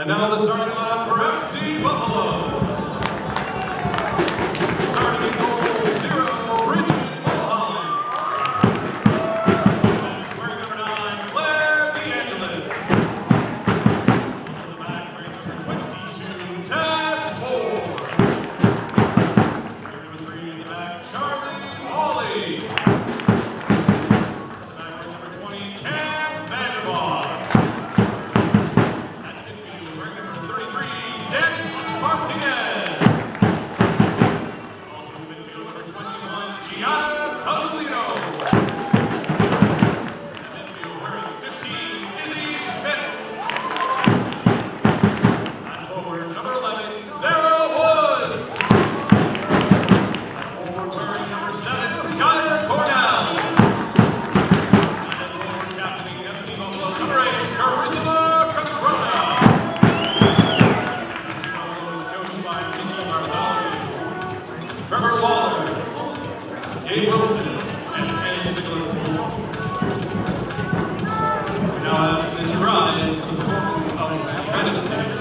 And now the starting lineup for FC Buffalo. Starting in goal 0, Bridget Mulholland. And wearing number 9, Claire DeAngelis. On the back, wearing number 22, Tess Ford. Wearing number 3 in the back, Charlie Hawley. On the back, wearing number 20, Cam Vanderwaal. Martinez. Also in midfield, number 21, Gianna Tozzolino. And midfield wearing 15, Izzy Schmidt. And forward, number 11, Sarah Woods. And forward wearing number 7, Skylar Cornell. And forward captaining FC Buffalo, number 8, Charisma Catrona. Trevor Waller, Gabe Wilson, and Ken Nicholas. Now ask Ms. Rise for the performance of Venice Next.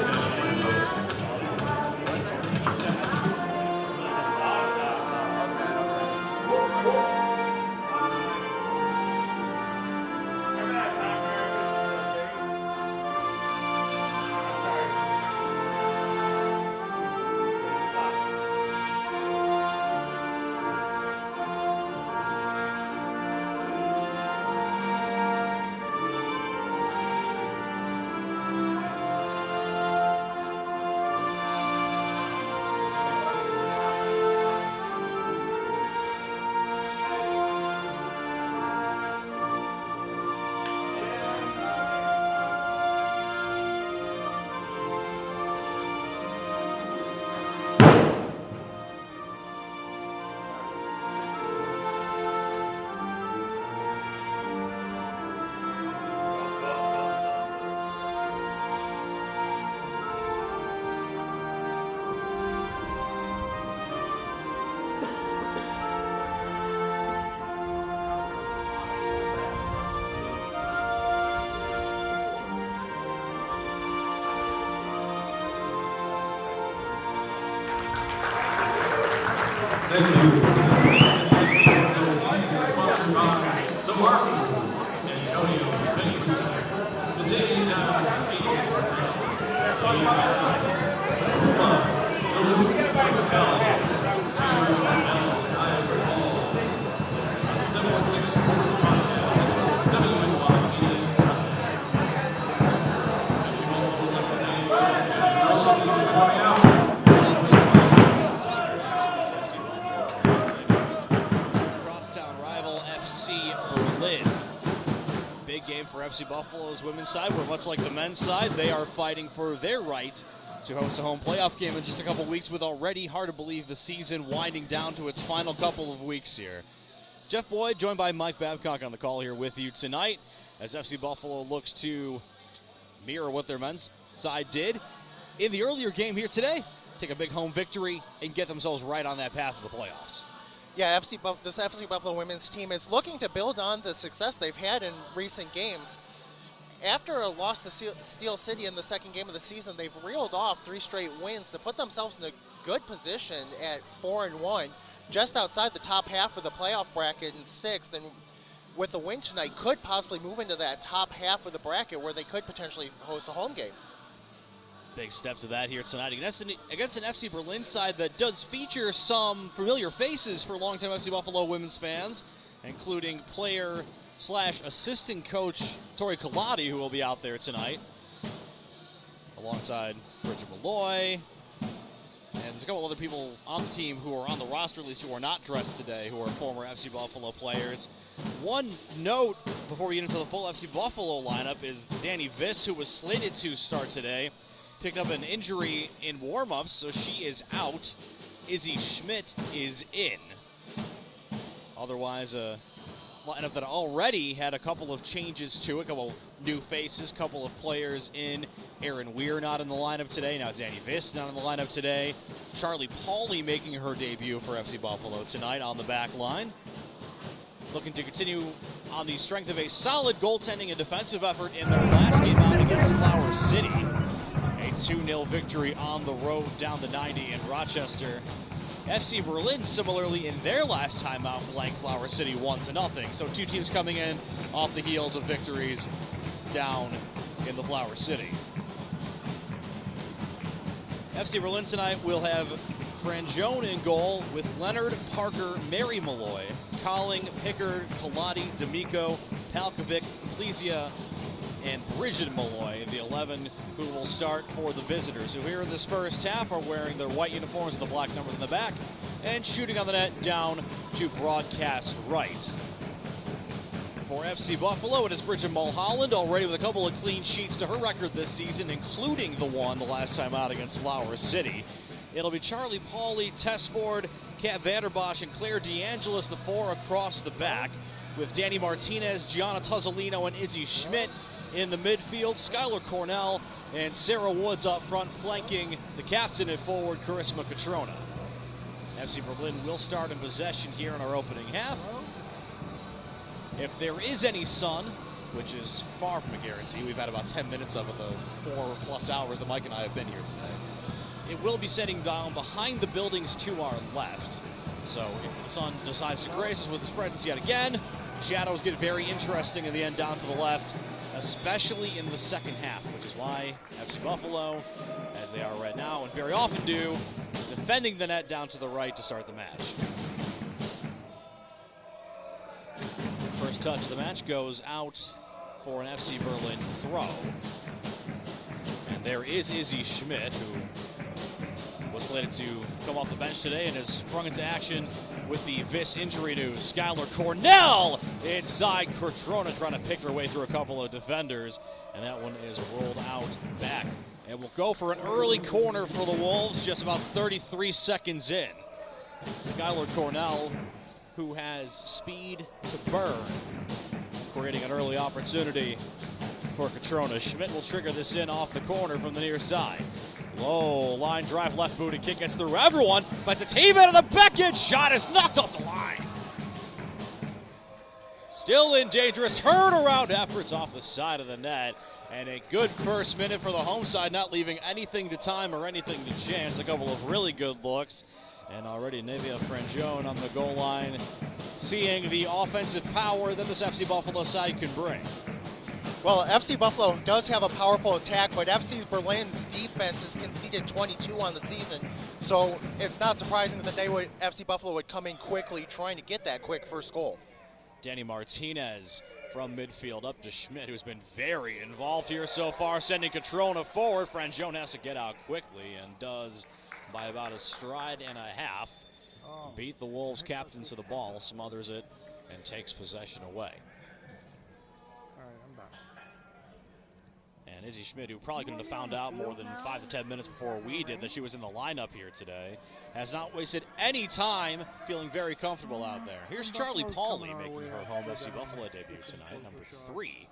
Thank you. Sponsored by The Martin, Antonio's Banquet Center, the Day Down Skating Hotel, Duluth Hotel, Ice Balls, 716 Sports Podcast, WNYP. Coming out. Big game for FC Buffalo's women's side, where much like the men's side, they are fighting for their right to host a home playoff game in just a couple weeks, with already, hard to believe, the season winding down to its final couple of weeks here. Jeff Boyd, joined by Mike Babcock on the call here with you tonight, as FC Buffalo looks to mirror what their men's side did in the earlier game here today, take a big home victory and get themselves right on that path of the playoffs. Yeah, this FC Buffalo women's team is looking to build on the success they've had in recent games. After a loss to Steel City in the second game of the season, they've reeled off 3 straight wins to put themselves in a good position at 4-1, just outside the top half of the playoff bracket in 6th, and with the win tonight could possibly move into that top half of the bracket where they could potentially host a home game. Big step to that here tonight against an FC Berlin side that does feature some familiar faces for longtime FC Buffalo women's fans, including player/assistant coach Tori Colati, who will be out there tonight, alongside Bridget Malloy. And there's a couple other people on the team who are on the roster, at least, who are not dressed today, who are former FC Buffalo players. One note before we get into the full FC Buffalo lineup is Danny Viss, who was slated to start today, picked up an injury in warm-ups, so she is out. Izzy Schmidt is in. Otherwise, a lineup that already had a couple of changes to it, a couple of new faces, couple of players in. Erin Weir not in the lineup today. Now Danny Viss not in the lineup today. Charlie Pauley making her debut for FC Buffalo tonight on the back line. Looking to continue on the strength of a solid goaltending and defensive effort in their last game out against Flower City. A 2-0 victory on the road down the 90 in Rochester. FC Berlin, similarly, in their last time out, blanked Flower City 1-0. So two teams coming in off the heels of victories down in the Flower City. FC Berlin tonight will have Frangione in goal with Leonard, Parker, Mary Malloy, Colling, Pickard, Kaladi, D'Amico, Palkovic, Plesia, and Bridget Malloy, the 11 who will start for the visitors, who here in this first half are wearing their white uniforms with the black numbers in the back and shooting on the net down to broadcast right. For FC Buffalo, it is Bridget Mulholland, already with a couple of clean sheets to her record this season, including the one the last time out against Flower City. It'll be Charlie Pauley, Tess Ford, Kat Vanderbosch, and Claire DeAngelis, the four across the back, with Danny Martinez, Gianna Tuzzolino, and Izzy Schmidt in the midfield. Skylar Cornell and Sarah Woods up front, flanking the captain at forward, Charisma Catrona. FC Berlin will start in possession here in our opening half. If there is any sun, which is far from a guarantee, we've had about 10 minutes of it the 4+ hours that Mike and I have been here today. It will be setting down behind the buildings to our left. So if the sun decides to grace us with its presence yet again, shadows get very interesting in the end down to the left, especially in the second half, which is why FC Buffalo, as they are right now and very often do, is defending the net down to the right to start the match. First touch of the match goes out for an FC Berlin throw. And there is Izzy Schmidt, who was slated to come off the bench today and has sprung into action with the Vis injury news. Skylar Cornell inside Catrona, trying to pick her way through a couple of defenders, and that one is rolled out back. And we'll go for an early corner for the Wolves, just about 33 seconds in. Skylar Cornell, who has speed to burn, creating an early opportunity for Catrona. Schmidt will trigger this in off the corner from the near side. Low line drive, left booted kick gets through everyone, but the team out of the back end shot is knocked off the line. Still in dangerous turnaround efforts off the side of the net, and a good first minute for the home side, not leaving anything to time or anything to chance. A couple of really good looks, and already Nevia Frangione on the goal line, seeing the offensive power that this FC Buffalo side can bring. Well, FC Buffalo does have a powerful attack, but FC Berlin's defense has conceded 22 on the season, so it's not surprising that FC Buffalo would come in quickly trying to get that quick first goal. Danny Martinez from midfield up to Schmidt, who's been very involved here so far, sending Catrona forward. Frangione has to get out quickly and does by about a stride and a half. Beat the Wolves captain to the ball, smothers it, and takes possession away. And Izzy Schmidt, who probably couldn't have found out more than 5 to 10 minutes before we did that she was in the lineup here today, has not wasted any time, feeling very comfortable out there. Here's Charlie Pauley making her home FC Buffalo debut tonight, number 3.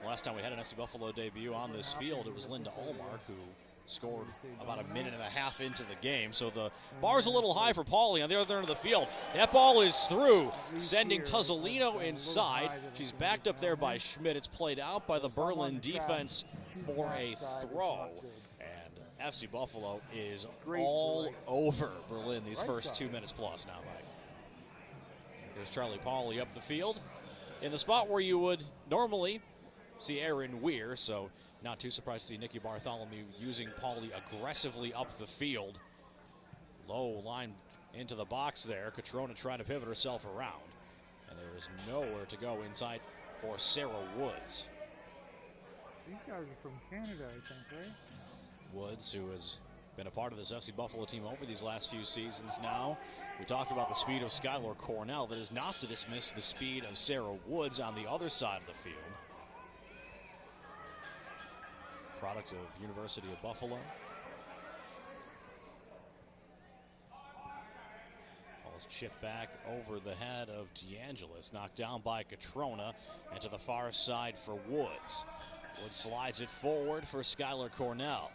Last time we had an FC Buffalo debut on this field, it was Linda Allmark, who scored about a minute and a half into the game. So the bar's a little high for Pauley on the other end of the field. That ball is through, sending Tuzzolino inside. She's backed up there by Schmidt. It's played out by the Berlin defense for a throw. And FC Buffalo is all over Berlin these first 2 minutes plus now, Mike. Here's Charlie Pauley up the field in the spot where you would normally see Aaron Weir, so not too surprised to see Nikki Bartholomew using Pauley aggressively up the field. Low line into the box there. Catrona trying to pivot herself around. And there is nowhere to go inside for Sarah Woods. These guys are from Canada, I think, right? Woods, who has been a part of this FC Buffalo team over these last few seasons now. We talked about the speed of Skylar Cornell. That is not to dismiss the speed of Sarah Woods on the other side of the field. Product of University of Buffalo. Ball is chipped back over the head of DeAngelis, knocked down by Catrona, and to the far side for Woods. Woods slides it forward for Skylar Cornell.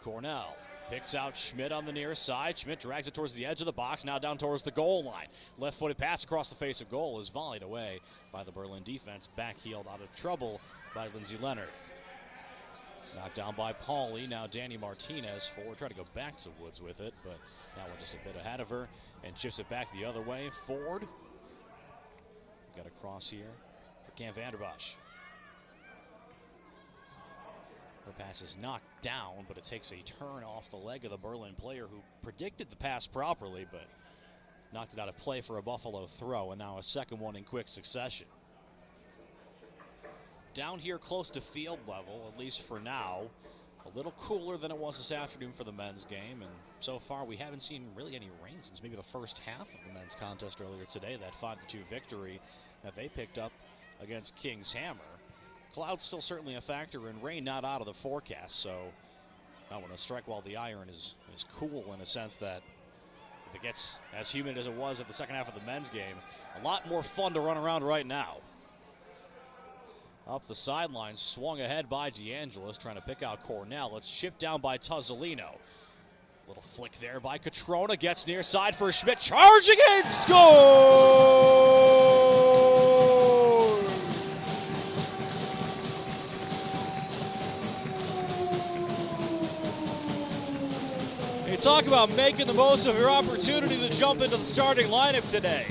Cornell picks out Schmidt on the near side. Schmidt drags it towards the edge of the box, now down towards the goal line. Left-footed pass across the face of goal is volleyed away by the Berlin defense, back-heeled out of trouble by Lindsay Leonard. Knocked down by Pauly. Now Danny Martinez forward. Tried to go back to Woods with it, but that one just a bit ahead of her and chips it back the other way. Ford. Got a cross here for Cam Vanderbosch. Her pass is knocked down, but it takes a turn off the leg of the Berlin player who predicted the pass properly, but knocked it out of play for a Buffalo throw, and now a second one in quick succession. Down here close to field level, at least for now. A little cooler than it was this afternoon for the men's game, and so far we haven't seen really any rain since maybe the first half of the men's contest earlier today, that 5-2 victory that they picked up against Kings Hammer. Clouds still certainly a factor, and rain not out of the forecast, so I want to strike while the iron is cool, in a sense that if it gets as humid as it was at the second half of the men's game, a lot more fun to run around right now. Up the sideline, swung ahead by DeAngelis, trying to pick out Cornell. It's chipped down by Tuzzolino. Little flick there by Catrona, gets near side for Schmidt, charging in, score! Hey, talk about making the most of your opportunity to jump into the starting lineup today.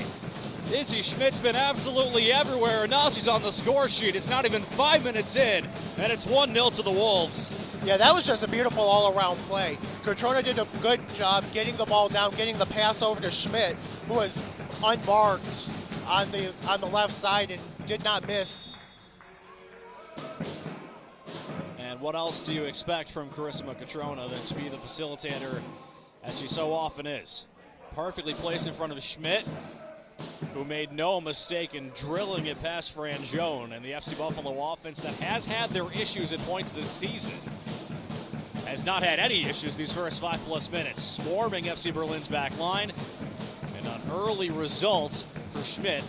Izzy Schmidt's been absolutely everywhere, and now she's on the score sheet. It's not even 5 minutes in, and it's 1-0 to the Wolves. Yeah, that was just a beautiful all-around play. Catrona did a good job getting the ball down, getting the pass over to Schmidt, who was unmarked on the left side and did not miss. And what else do you expect from Carissima Catrona than to be the facilitator, as she so often is? Perfectly placed in front of Schmidt, who made no mistake in drilling it past Frangione, and the FC Buffalo offense that has had their issues at points this season has not had any issues these first 5+ minutes. Swarming FC Berlin's back line, and an early result for Schmidt,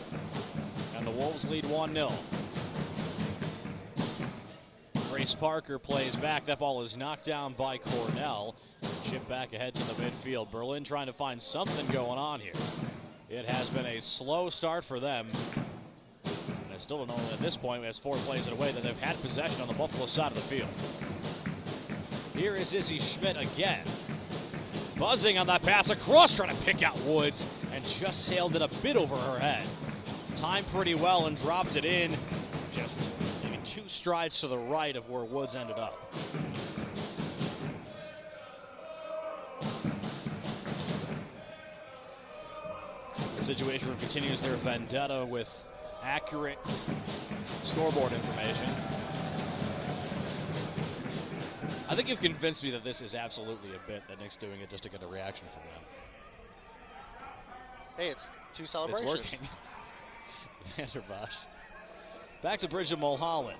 and the Wolves lead 1-0. Grace Parker plays back. That ball is knocked down by Cornell. Chip back ahead to the midfield. Berlin trying to find something going on here. It has been a slow start for them. And I still don't know at this point, as Ford plays it away, that they've had possession on the Buffalo side of the field. Here is Izzy Schmidt again. Buzzing on that pass across, trying to pick out Woods, and just sailed it a bit over her head. Timed pretty well and dropped it in. Just maybe 2 strides to the right of where Woods ended up. The Situation Room continues their vendetta with accurate scoreboard information. I think you've convinced me that this is absolutely a bit, that Nick's doing it just to get a reaction from them. Hey, it's 2 celebrations. It's working. Vanderbosch. Back to Bridget Mulholland.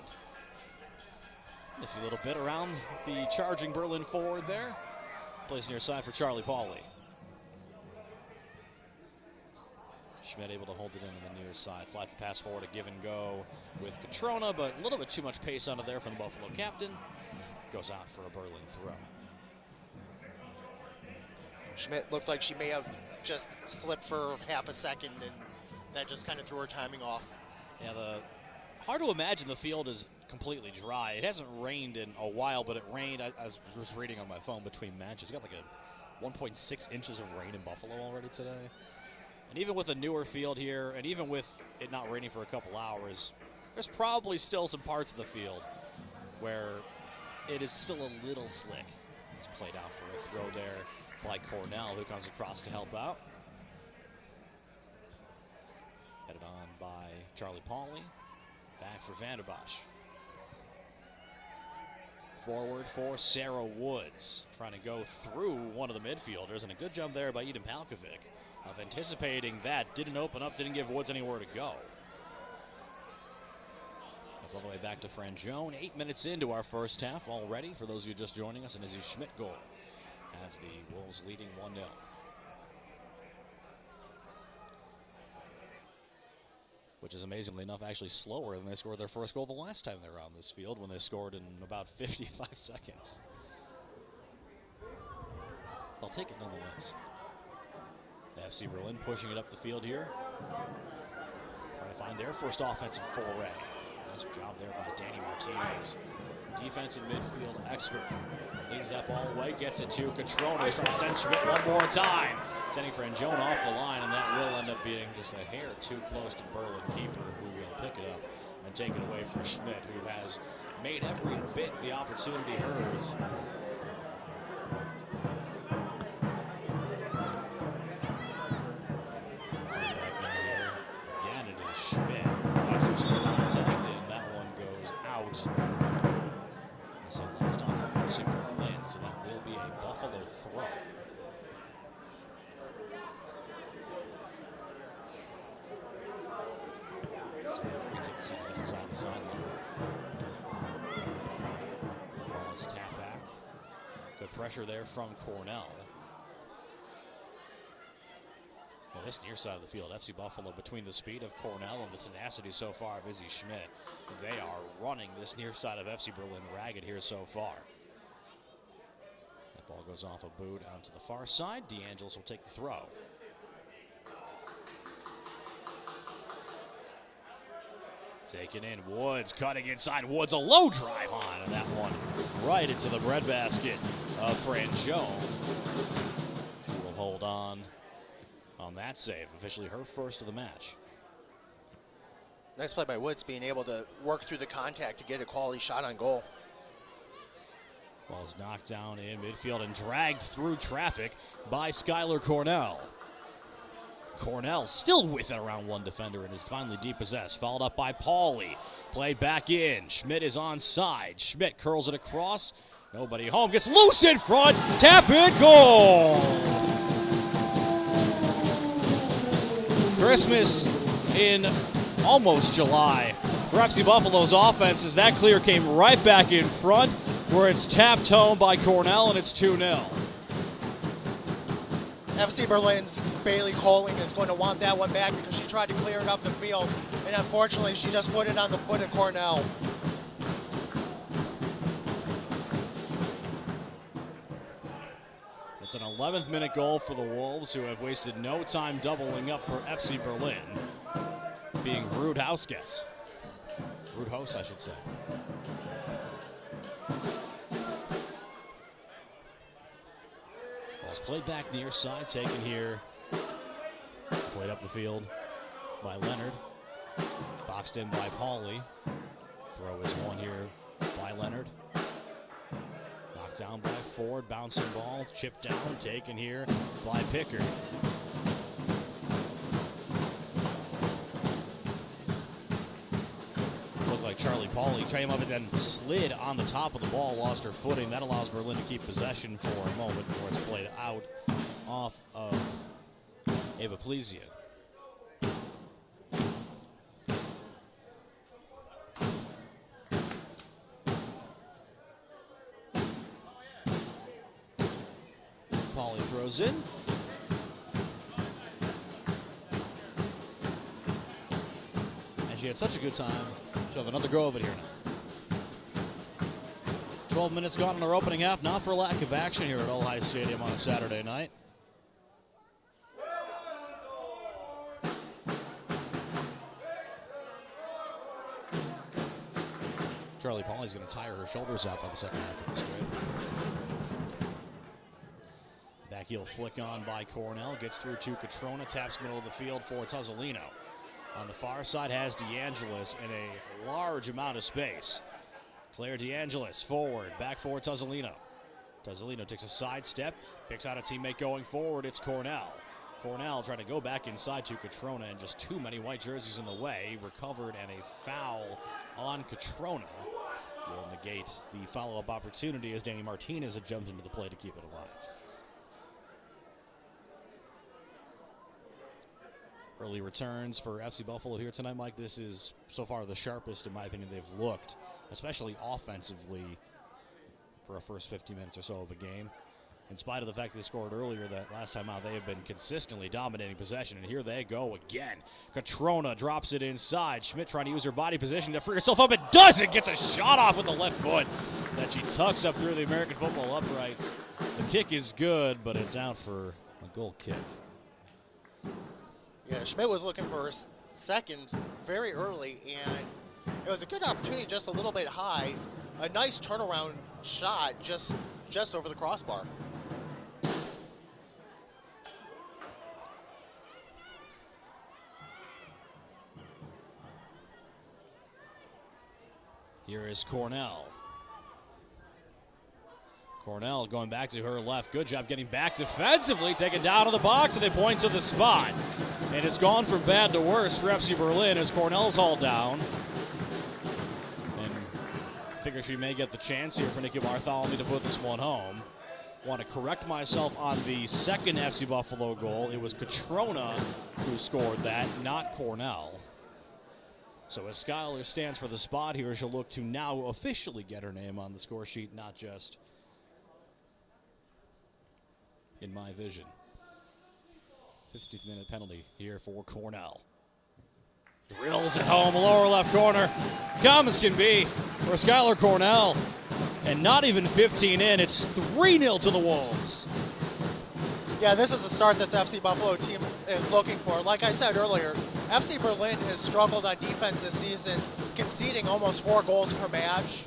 A little bit around the charging Berlin forward there. Plays near side for Charlie Pauly. Schmidt able to hold it in on the near side. Slides the pass forward, a give and go with Catrona, but a little bit too much pace onto there from the Buffalo captain. Goes out for a Berlin throw. Schmidt looked like she may have just slipped for half a second, and that just kind of threw her timing off. Yeah, hard to imagine the field is completely dry. It hasn't rained in a while, but it rained, I was reading on my phone between matches. We got like a 1.6 inches of rain in Buffalo already today. And even with a newer field here, and even with it not raining for a couple hours, there's probably still some parts of the field where it is still a little slick. It's played out for a throw there by Cornell, who comes across to help out. Headed on by Charlie Pauly. Back for Vanderbosch. Forward for Sarah Woods. Trying to go through one of the midfielders, and a good jump there by Eden Palkovic of anticipating that. Didn't open up, didn't give Woods anywhere to go. That's all the way back to Frangione. 8 minutes into our first half already, for those of you just joining us, an Izzy Schmidt goal as the Wolves leading 1-0. Which is amazingly enough actually slower than they scored their first goal the last time they were on this field, when they scored in about 55 seconds. They'll take it nonetheless. FC Berlin pushing it up the field here. Trying to find their first offensive foray. Nice job there by Danny Martinez. defensive midfield expert. Leads that ball away, gets it to Catrona. He's trying to send Schmidt one more time. Sending Frangione off the line, and that will end up being just a hair too close to Berlin keeper, who will pick it up and take it away from Schmidt, who has made every bit the opportunity hers. Again, it is Schmidt. That's some contact, and that one goes out. So last on for FC Berlin, so that will be a Buffalo throw. Inside the sideline. Ball's tap back. Good pressure there from Cornell. Well, this near side of the field, FC Buffalo, between the speed of Cornell and the tenacity so far of Izzy Schmidt, they are running this near side of FC Berlin ragged here so far. That ball goes off a boot out to the far side. DeAngelis will take the throw. Taken in, Woods cutting inside. Woods, a low drive on, and that one right into the breadbasket of Frangione, who will hold on that save. Officially her first of the match. Nice play by Woods, being able to work through the contact to get a quality shot on goal. Ball's knocked down in midfield and dragged through traffic by Skylar Cornell. Cornell still with it around one defender and is finally depossessed. Followed up by Pauly. Played back in. Schmidt is onside. Schmidt curls it across. Nobody home. Gets loose in front. Tap it. Goal. Christmas in almost July for FC Buffalo's offense, as that clear came right back in front, where it's tapped home by Cornell, and it's 2-0. FC Berlin's Bailey Coling is going to want that one back because she tried to clear it up the field, and unfortunately she just put it on the foot of Cornell. It's an 11th minute goal for the Wolves, who have wasted no time doubling up for FC Berlin, being Ruud Hauskes. Ruud House, I should say. Ball's played back near side, taken here. Played up the field by Leonard. Boxed in by Pauly. Throw is one here by Leonard. Knocked down by Ford. Bouncing ball. Chipped down. Taken here by Pickard. Looked like Charlie Pauly came up and then slid on the top of the ball. Lost her footing. That allows Berlin to keep possession for a moment before it's played out off of Ava Plesio. Pauly throws in. And she had such a good time. She'll have another go of it here now. 12 minutes gone in our opening half, not for lack of action here at Ojai Stadium on a Saturday night. Charlie Pauly's going to tire her shoulders out by the second half of this game. Back heel flick on by Cornell. Gets through to Catrona. Taps middle of the field for Tuzzolino. On the far side has DeAngelis in a large amount of space. Claire DeAngelis forward. Back for Tuzzolino. Tuzzolino takes a side step. Picks out a teammate going forward. It's Cornell. Cornell trying to go back inside to Catrona, and just too many white jerseys in the way. Recovered, and a foul on Catrona will negate the follow-up opportunity as Danny Martinez had jumped into the play to keep it alive. Early returns for FC Buffalo here tonight, Mike. This is so far the sharpest, in my opinion, they've looked, especially offensively, for a first 50 minutes or so of a game. In spite of the fact they scored earlier, that last time out they have been consistently dominating possession, and here they go again. Catrona drops it inside. Schmidt trying to use her body position to free herself up. It does it! Gets a shot off with the left foot that she tucks up through the American football uprights. The kick is good, but it's out for a goal kick. Yeah, Schmidt was looking for her second very early, and it was a good opportunity, just a little bit high. a nice turnaround shot just over the crossbar. Here is Cornell. Cornell going back to her left. Good job getting back defensively. Taken down to the box, and they point to the spot. And it's gone from bad to worse for FC Berlin as Cornell's hauled down. And figure she may get the chance here for Nikki Bartholomew to put this one home. Want to correct myself on the second FC Buffalo goal. It was Catrona who scored that, not Cornell. So as Schuyler stands for the spot here, she'll look to now officially get her name on the score sheet, not just in my vision. 50th minute penalty here for Cornell. Drills it home, lower left corner. Calm as can be for Schuyler Cornell. And not even 15 in, it's 3-0 to the Wolves. Yeah, this is a start this FC Buffalo team is looking for. Like I said earlier, FC Berlin has struggled on defense this season, conceding almost 4 goals per match.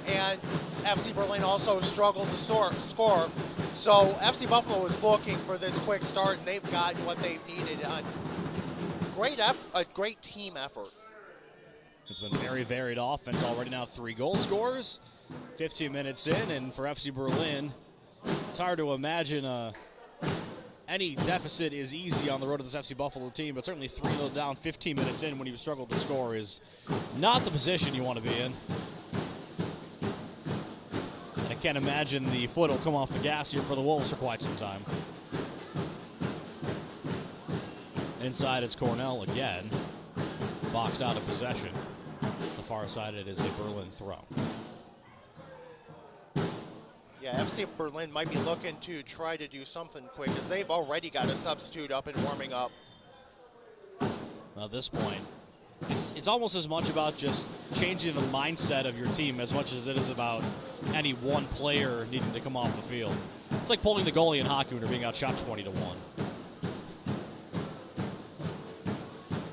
And FC Berlin also struggles to score. So FC Buffalo is looking for this quick start, and they've gotten what they've needed on a great team effort. It's been very varied offense already now. 3 goal scorers, 15 minutes in, and for FC Berlin, it's hard to imagine any deficit is easy on the road to this FC Buffalo team, but certainly 3-0 down 15 minutes in when you struggle to score is not the position you want to be in. And I can't imagine the foot will come off the gas here for the Wolves for quite some time. Inside it's Cornell again, boxed out of possession. The far side it is a Berlin throw. Yeah, FC Berlin might be looking to try to do something quick as they've already got a substitute up and warming up. At this point, it's almost as much about just changing the mindset of your team as much as it is about any one player needing to come off the field. It's like pulling the goalie in hockey when they're being outshot 20-1.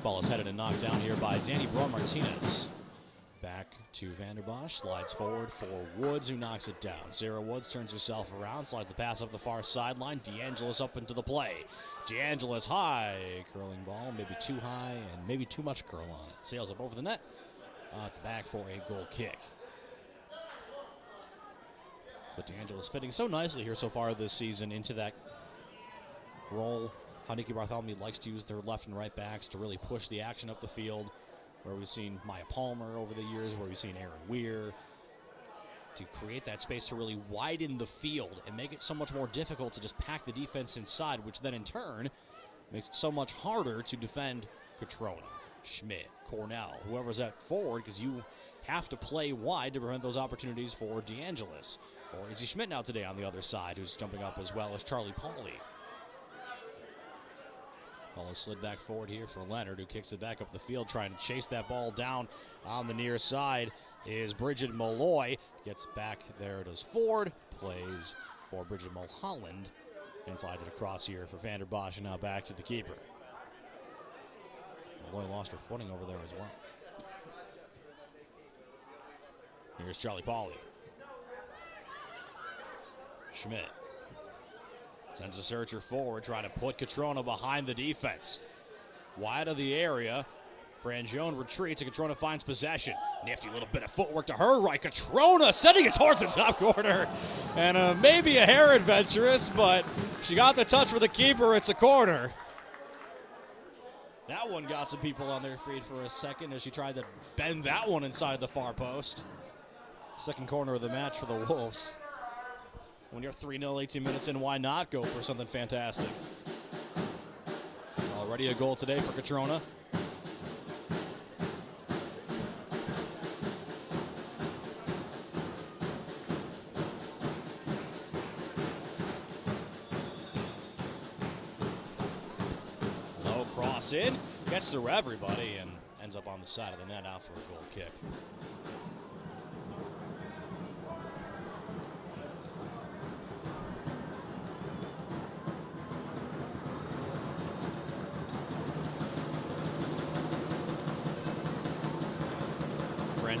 Ball is headed and knocked down here by Danny Braun-Martinez. Back to Vanderbosch, slides forward for Woods, who knocks it down. Sarah Woods turns herself around, slides the pass up the far sideline. DeAngelis up into the play. DeAngelis high, curling ball, maybe too high and maybe too much curl on it. Sails up over the net, at the back for a goal kick. But DeAngelis fitting so nicely here so far this season into that role. How Nikki Bartholomew likes to use their left and right backs to really push the action up the field. Where we've seen Maya Palmer over the years, where we've seen Aaron Weir, to create that space to really widen the field and make it so much more difficult to just pack the defense inside, which then in turn makes it so much harder to defend Catrona, Schmidt, Cornell, whoever's at forward, because you have to play wide to prevent those opportunities for DeAngelis. Or Izzy Schmidt now today on the other side, who's jumping up as well as Charlie Pauly. Ball is slid back forward here for Leonard, who kicks it back up the field, trying to chase that ball down on the near side is Bridget Malloy. Gets back there, it is Ford, plays for Bridget Mulholland, and slides it across here for Vanderbosch, and now back to the keeper. Malloy lost her footing over there as well. Here's Charlie Pauly. Schmidt sends a searcher forward, trying to put Catrona behind the defense. Wide of the area. Frangione retreats, and Catrona finds possession. Nifty little bit of footwork to her right. Catrona sending it towards the top corner. And maybe a hair adventurous, but she got the touch for the keeper. It's a corner. That one got some people on their feet for a second as she tried to bend that one inside the far post. Second corner of the match for the Wolves. When you're 3-0, 18 minutes in, why not go for something fantastic? Already a goal today for Catrona. Low cross in, gets through everybody and ends up on the side of the net out for a goal kick.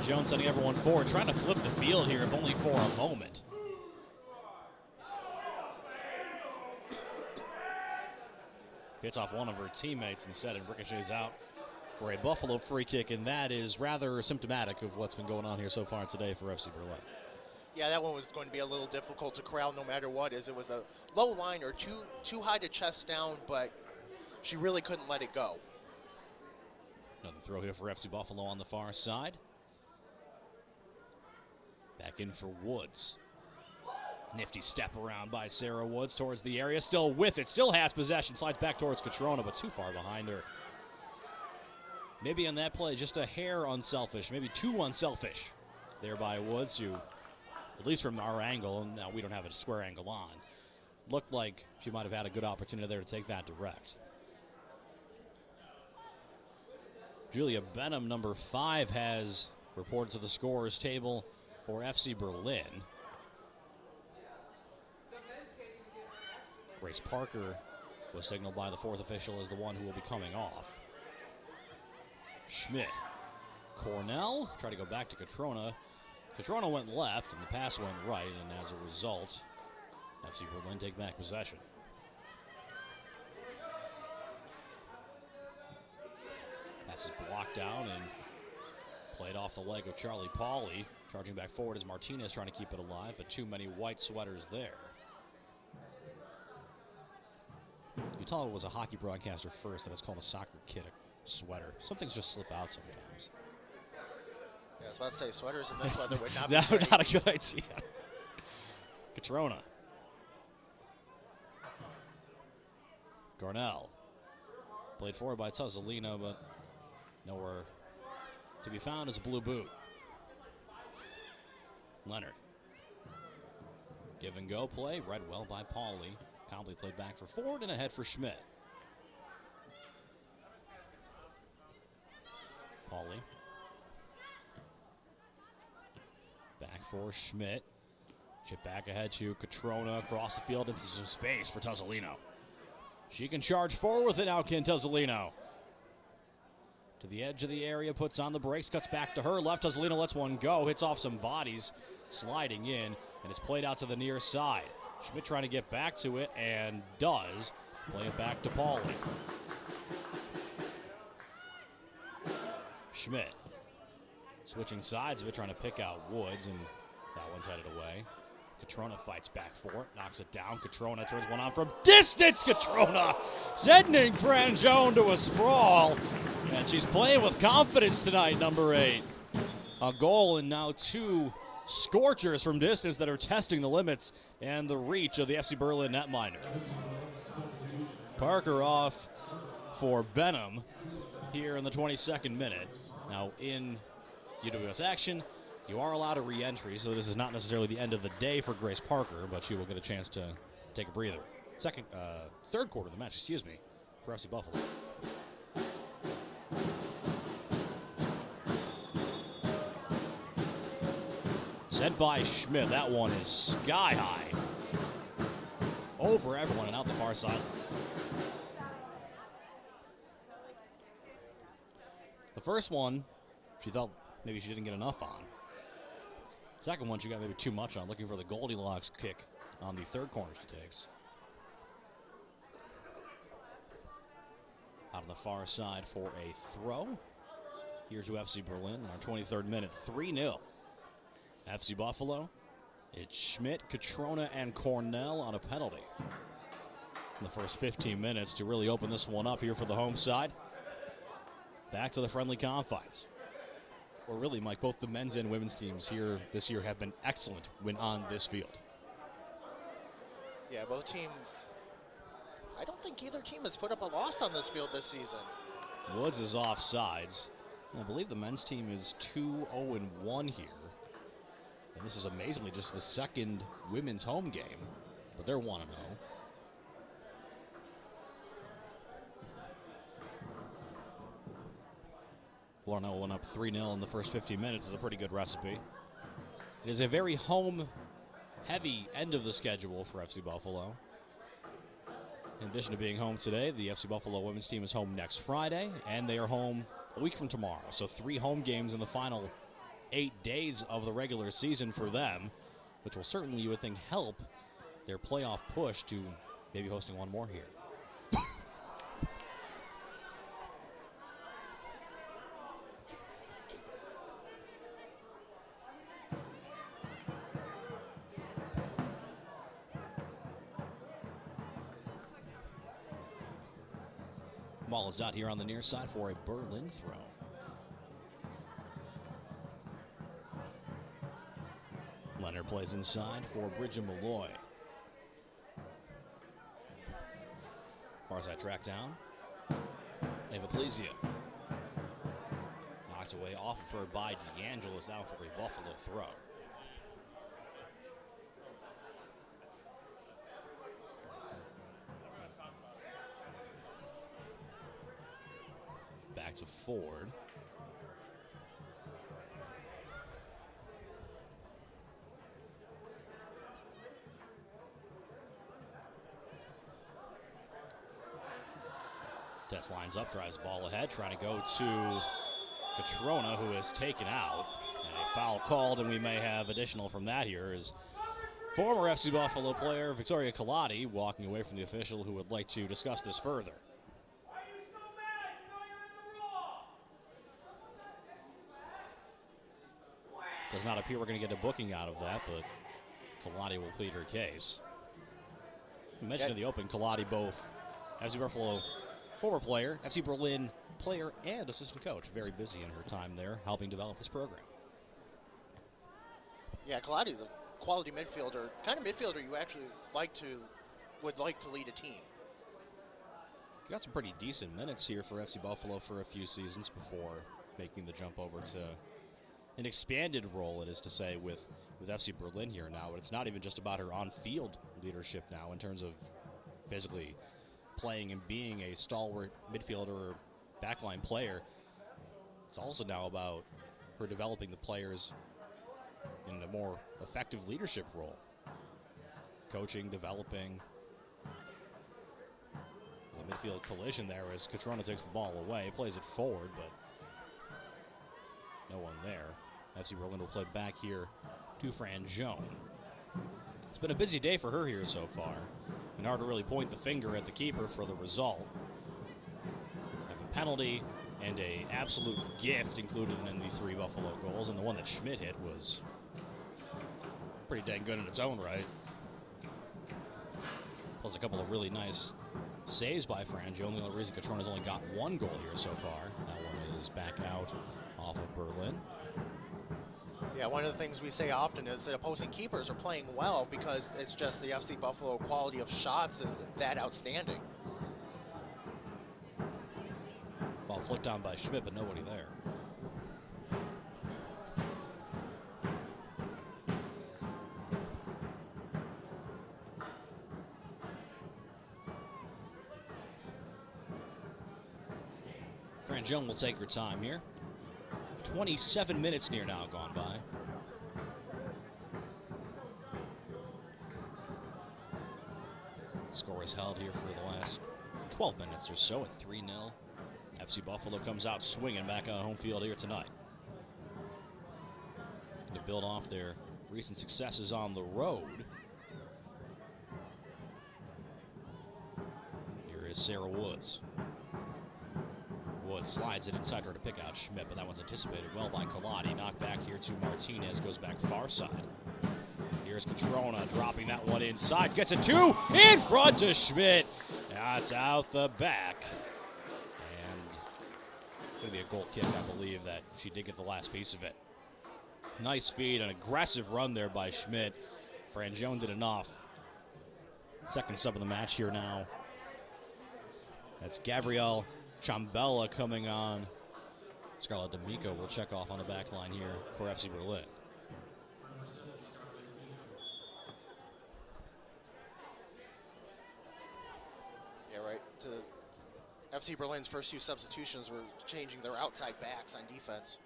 And Jones sending everyone forward, trying to flip the field here, if only for a moment. Hits off one of her teammates instead and ricochets out for a Buffalo free kick, and that is rather symptomatic of what's been going on here so far today for FC Berlin. Yeah, that one was going to be a little difficult to corral no matter what, as it was a low line or too high to chest down, but she really couldn't let it go. Another throw here for FC Buffalo on the far side. Back in for Woods. Nifty step around by Sarah Woods towards the area. Still with it. Still has possession. Slides back towards Catrona, but too far behind her. Maybe on that play, just a hair unselfish. Maybe too unselfish there by Woods, who, at least from our angle, and now we don't have a square angle on, looked like she might have had a good opportunity there to take that direct. Julia Benham, number 5, has reported to the scorers table for FC Berlin. Grace Parker was signaled by the 4th official as the one who will be coming off. Schmidt. Cornell tried to go back to Catrona. Catrona went left and the pass went right, and as a result, FC Berlin take back possession. Pass is blocked out and played off the leg of Charlie Pauley. Charging back forward is Martinez trying to keep it alive, but too many white sweaters there. You tell it was a hockey broadcaster first, that it's called a soccer kid a sweater. Some things just slip out sometimes. Yeah, I was about to say sweaters in this weather would not be No, great. not a good idea. Catrona. Garnell. Played forward by Tuzzolino, but nowhere to be found as a blue boot. Leonard. Give and go play, read well by Pauley. Cobley played back for Ford and ahead for Schmidt. Pauley. Back for Schmidt. Chip back ahead to Catrona, across the field into some space for Tuzzolino. She can charge forward with it now, can Tuzzolino. To the edge of the area, puts on the brakes, cuts back to her left. Tuzzolino lets one go, hits off some bodies, sliding in, and it's played out to the near side. Schmidt trying to get back to it, and does. Play it back to Pauley. Schmidt switching sides of it, trying to pick out Woods, and that one's headed away. Catrona fights back for it, knocks it down. Catrona turns one on from distance. Catrona sending Frangione to a sprawl, and she's playing with confidence tonight, number 8. A goal and now 2 scorchers from distance that are testing the limits and the reach of the FC Berlin netminder. Parker off for Benham here in the 22nd minute. Now in UWS action, you are allowed a re-entry, so this is not necessarily the end of the day for Grace Parker, but she will get a chance to take a breather. Third quarter of the match, for FC Buffalo. Sent by Schmidt. That one is sky high. Over everyone and out the far side. The first one, she thought maybe she didn't get enough on. Second one, she got maybe too much on, looking for the Goldilocks kick on the third corner she takes. Out on the far side for a throw. Here to FC Berlin in our 23rd minute, 3-0. FC Buffalo, it's Schmidt, Catrona, and Cornell on a penalty in the first 15 minutes to really open this one up here for the home side. Back to the friendly confines. Or really, Mike, both the men's and women's teams here this year have been excellent when on this field. Yeah, both teams. I don't think either team has put up a loss on this field this season. Woods is off sides. I believe the men's team is 2-0-1 here. And this is amazingly just the second women's home game, but they're 1-0. One up 3-0 in the first 15 minutes is a pretty good recipe. It is a very home-heavy end of the schedule for FC Buffalo. In addition to being home today, the FC Buffalo women's team is home next Friday, and they are home a week from tomorrow. So 3 home games in the final 8 days of the regular season for them, which will certainly, you would think, help their playoff push to maybe hosting one more here. Ball is out here on the near side for a Berlin throw. Leonard plays inside for Bridge and Malloy. Far side track down. Ava Plesio. Knocked away off of her by DeAngelis out for a Buffalo throw. Back to Ford. Tess lines up, drives the ball ahead, trying to go to Catrona, who is taken out. And a foul called, and we may have additional from that here, is former FC Buffalo player Victoria Colati walking away from the official who would like to discuss this further. Does not appear we're going to get a booking out of that, but Colati will plead her case. I mentioned in the open, Colati both FC Buffalo former player, FC Berlin player, and assistant coach. Very busy in her time there, helping develop this program. Yeah, Colati's a quality midfielder, kind of midfielder you actually would like to lead a team. She got some pretty decent minutes here for FC Buffalo for a few seasons before making the jump over to an expanded role, it is to say, with FC Berlin here now. But it's not even just about her on-field leadership now in terms of physically playing and being a stalwart midfielder or backline player. It's also now about her developing the players in a more effective leadership role. Coaching, developing. The midfield collision there as Catrona takes the ball away, plays it forward, but no one there. FC Berlin will play back here to Fran Joan. It's been a busy day for her here so far. And hard to really point the finger at the keeper for the result. A penalty and an absolute gift included in the 3 Buffalo goals, and the one that Schmidt hit was pretty dang good in its own right. Plus a couple of really nice saves by Fran Joan. The only reason Catrona's only got 1 goal here so far. That one is back out off of Berlin. Yeah, one of the things we say often is that opposing keepers are playing well because it's just the FC Buffalo quality of shots is that outstanding. Ball flicked on by Schmidt, but nobody there. Fran Joan will take her time here. 27 minutes near now gone by. Score is held here for the last 12 minutes or so at 3-0. FC Buffalo comes out swinging back on home field here tonight. To build off their recent successes on the road. Here is Sarah Woods. Woods slides it inside her to pick out Schmidt, but that one's anticipated well by Colati. Knocked back here to Martinez, goes back far side. Here's Catrona dropping that one inside, gets it 2 in front to Schmidt. That's out the back. And going to be a goal kick, I believe, that she did get the last piece of it. Nice feed, an aggressive run there by Schmidt. Fran Joan did enough. Second sub of the match here now. That's Gabrielle Chambella coming on. Scarlett D'Amico will check off on the back line here for FC Berlin. Yeah, right. FC Berlin's first 2 substitutions were changing their outside backs on defense.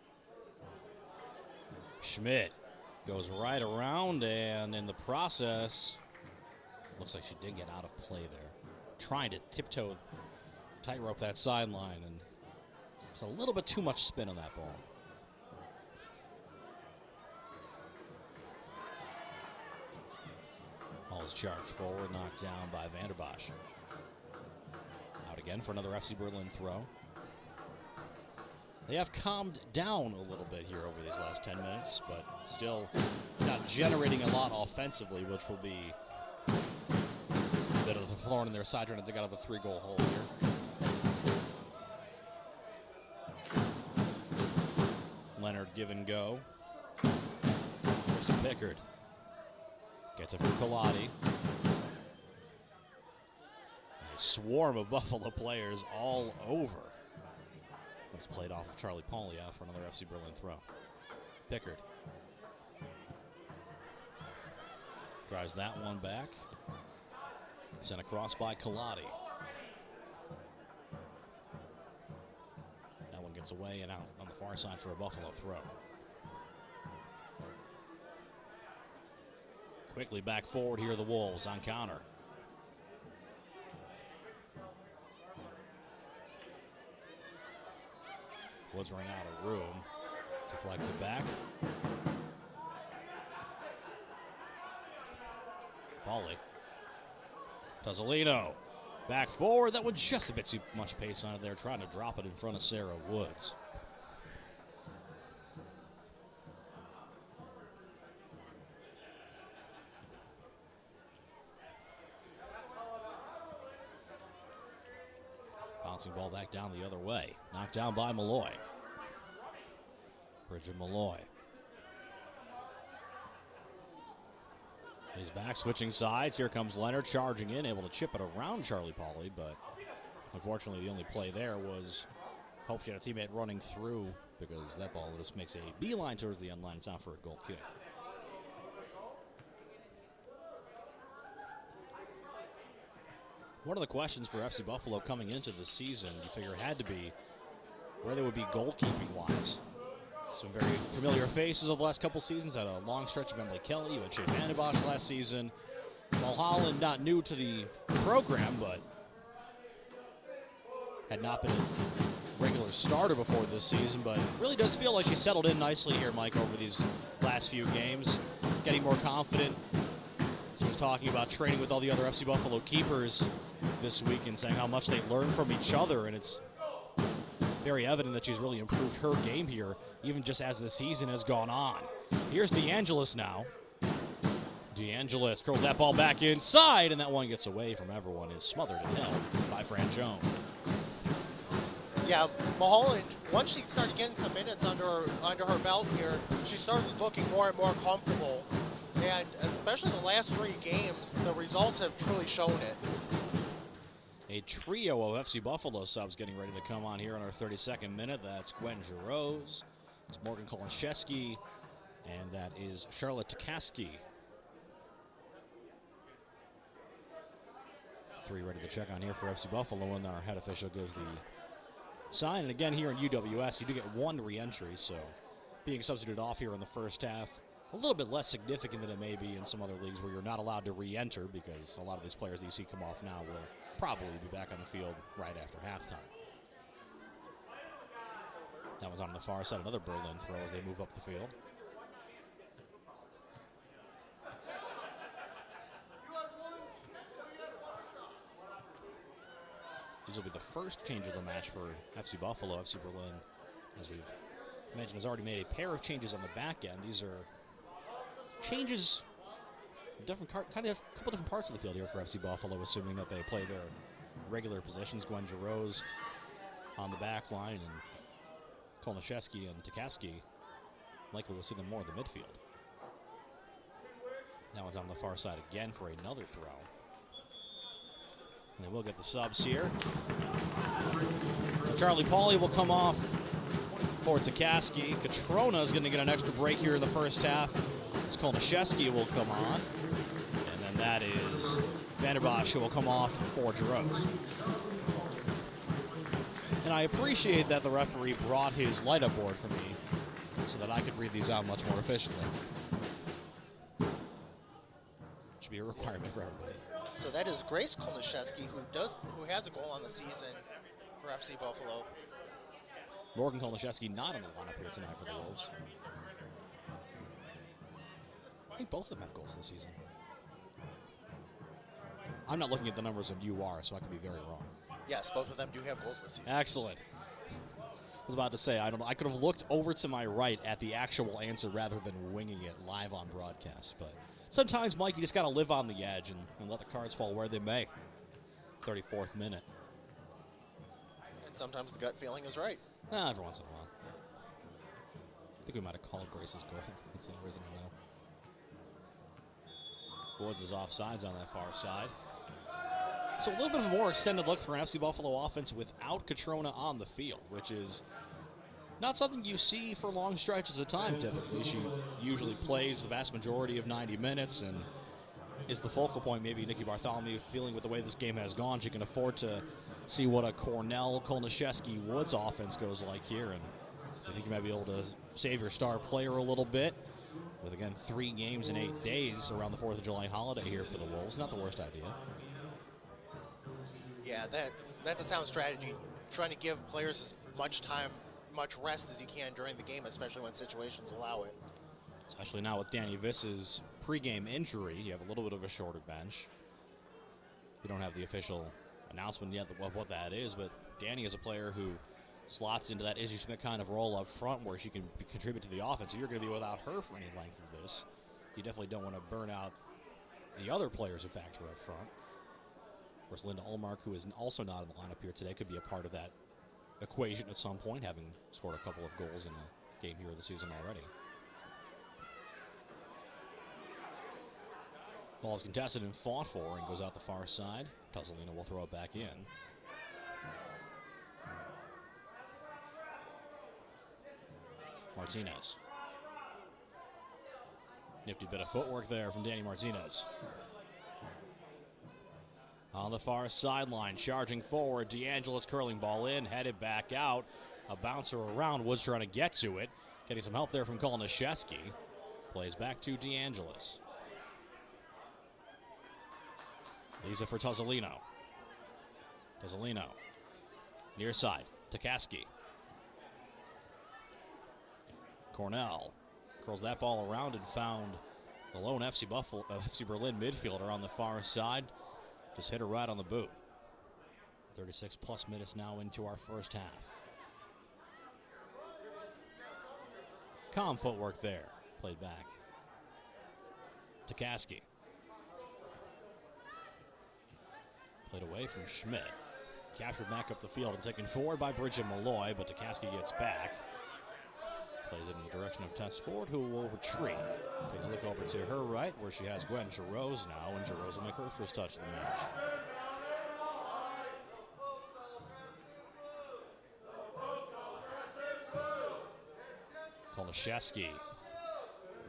Schmidt goes right around, and in the process, looks like she did get out of play there. Trying to tiptoe, tightrope that sideline, and there's a little bit too much spin on that ball. Was charged forward, knocked down by Vanderbosch. Out again for another FC Berlin throw. They have calmed down a little bit here over these last 10 minutes, but still not generating a lot offensively, which will be a bit of the thorn in their side trying to dig out of a 3-goal hole here. Leonard give and go. Mr. Pickard gets it from Kaladi. A swarm of Buffalo players all over. It's played off of Charlie Paulia for another FC Berlin throw. Pickard drives that one back. Sent across by Kaladi. That one gets away and out on the far side for a Buffalo throw. Quickly back forward here, the Wolves on counter. Woods running out of room. Deflected back. Pauly. Tozzolino. Back forward. That one just a bit too much pace on it there. Trying to drop it in front of Sarah Woods. Bouncing ball back down the other way. Knocked down by Malloy. Bridget Malloy. He's back, switching sides. Here comes Leonard charging in, able to chip it around Charlie Pauly, but unfortunately the only play there was hope she had a teammate running through, because that ball just makes a beeline towards the end line. It's out for a goal kick. One of the questions for FC Buffalo coming into the season, you figure, had to be where they would be goalkeeping-wise. Some very familiar faces of the last couple seasons. Had a long stretch of Emily Kelly. You had Shea Vandenbosch last season. Mulholland, not new to the program, but had not been a regular starter before this season. But it really does feel like she settled in nicely here, Mike, over these last few games. Getting more confident. She was talking about training with all the other FC Buffalo keepers this week and saying how much they learn from each other, and it's very evident that she's really improved her game here, even just as the season has gone on. Here's DeAngelis now. DeAngelis curls that ball back inside, and that one gets away from everyone. Is smothered and held by Fran Jones. Yeah, Mulholland, once she started getting some minutes under her belt here, she started looking more and more comfortable. And especially the last 3 games, the results have truly shown it. A trio of FC Buffalo subs getting ready to come on here in our 32nd minute. That's Gwen Giroux, it's Morgan Kolonczewski, and that is Charlotte Takaski. 3 ready to check on here for FC Buffalo, and our head official gives the sign. And again, here in UWS, you do get 1 re-entry, so being substituted off here in the first half, a little bit less significant than it may be in some other leagues where you're not allowed to re-enter, because a lot of these players that you see come off now will probably be back on the field right after halftime. That was on the far side, another Berlin throw as they move up the field. These will be the first change of the match for FC Buffalo. FC Berlin, as we've mentioned, has already made a pair of changes on the back end. These are changes, different kind of a couple different parts of the field here for FC Buffalo, assuming that they play their regular positions. Gwen Giroux on the back line, and Kolonczewski and Takaski, likely we'll see them more in the midfield. That one's on the far side again for another throw. And they will get the subs here. Charlie Pauly will come off for Takaski. Catrona is going to get an extra break here in the first half. It's Kolonczewski will come on. And then that is Vanderbosch who will come off for Giroux. And I appreciate that the referee brought his light-up board for me so that I could read these out much more efficiently. Should be a requirement for everybody. So that is Grace Kolonczewski, who has a goal on the season for FC Buffalo. Morgan Kolonczewski not in the lineup here tonight for the Wolves. I think both of them have goals this season. I'm not looking at the numbers and you are, so I could be very wrong. Yes, both of them do have goals this season. Excellent. I was about to say, I could have looked over to my right at the actual answer rather than winging it live on broadcast. But sometimes, Mike, you just got to live on the edge and let the cards fall where they may. 34th minute. And sometimes the gut feeling is right. Every once in a while. I think we might have called Grace's goal. That's the only reason I know. Woods is offsides on that far side. So a little bit of a more extended look for an FC Buffalo offense without Catrona on the field, which is not something you see for long stretches of time typically. She usually plays the vast majority of 90 minutes and is the focal point. Maybe Nikki Bartholomew feeling with the way this game has gone, she can afford to see what a Cornell, Kolniszewski, Woods offense goes like here. And I think you might be able to save your star player a little bit with, again, 3 games in 8 days around the 4th of July holiday here for the Wolves. Not the worst idea. Yeah, that's a sound strategy. Trying to give players as much time, much rest as you can during the game, especially when situations allow it. Especially now with Danny Viss's pregame injury, you have a little bit of a shorter bench. We don't have the official announcement yet of what that is, but Danny is a player who slots into that Izzy Schmidt kind of role up front where she can contribute to the offense. If you're going to be without her for any length of this, you definitely don't want to burn out the other players who factor up front. Of course, Linda Ullmark, who is also not in the lineup here today, could be a part of that equation at some point, having scored a couple of goals in a game here of the season already. Ball is contested and fought for and goes out the far side. Tuzolino will throw it back in. Martinez. Nifty bit of footwork there from Danny Martinez. On the far sideline, charging forward, DeAngelis curling ball in, headed back out. A bouncer around, Woods trying to get to it. Getting some help there from Kolniszewski. Plays back to DeAngelis. Lisa for Tuzolino. Tuzolino. Near side, Takaski. Cornell curls that ball around and found the lone FC Berlin midfielder on the far side. Just hit her right on the boot. 36 plus minutes now into our first half. Calm footwork there. Played back. Takaski. Played away from Schmidt. Captured back up the field and taken forward by Bridget Malloy, but Takaski gets back. Plays it in the direction of Tess Ford, who will retreat. Takes a look over to her right, where she has Gwen Giroux now, and Giroux will make her first touch of the match. Kolniszewski.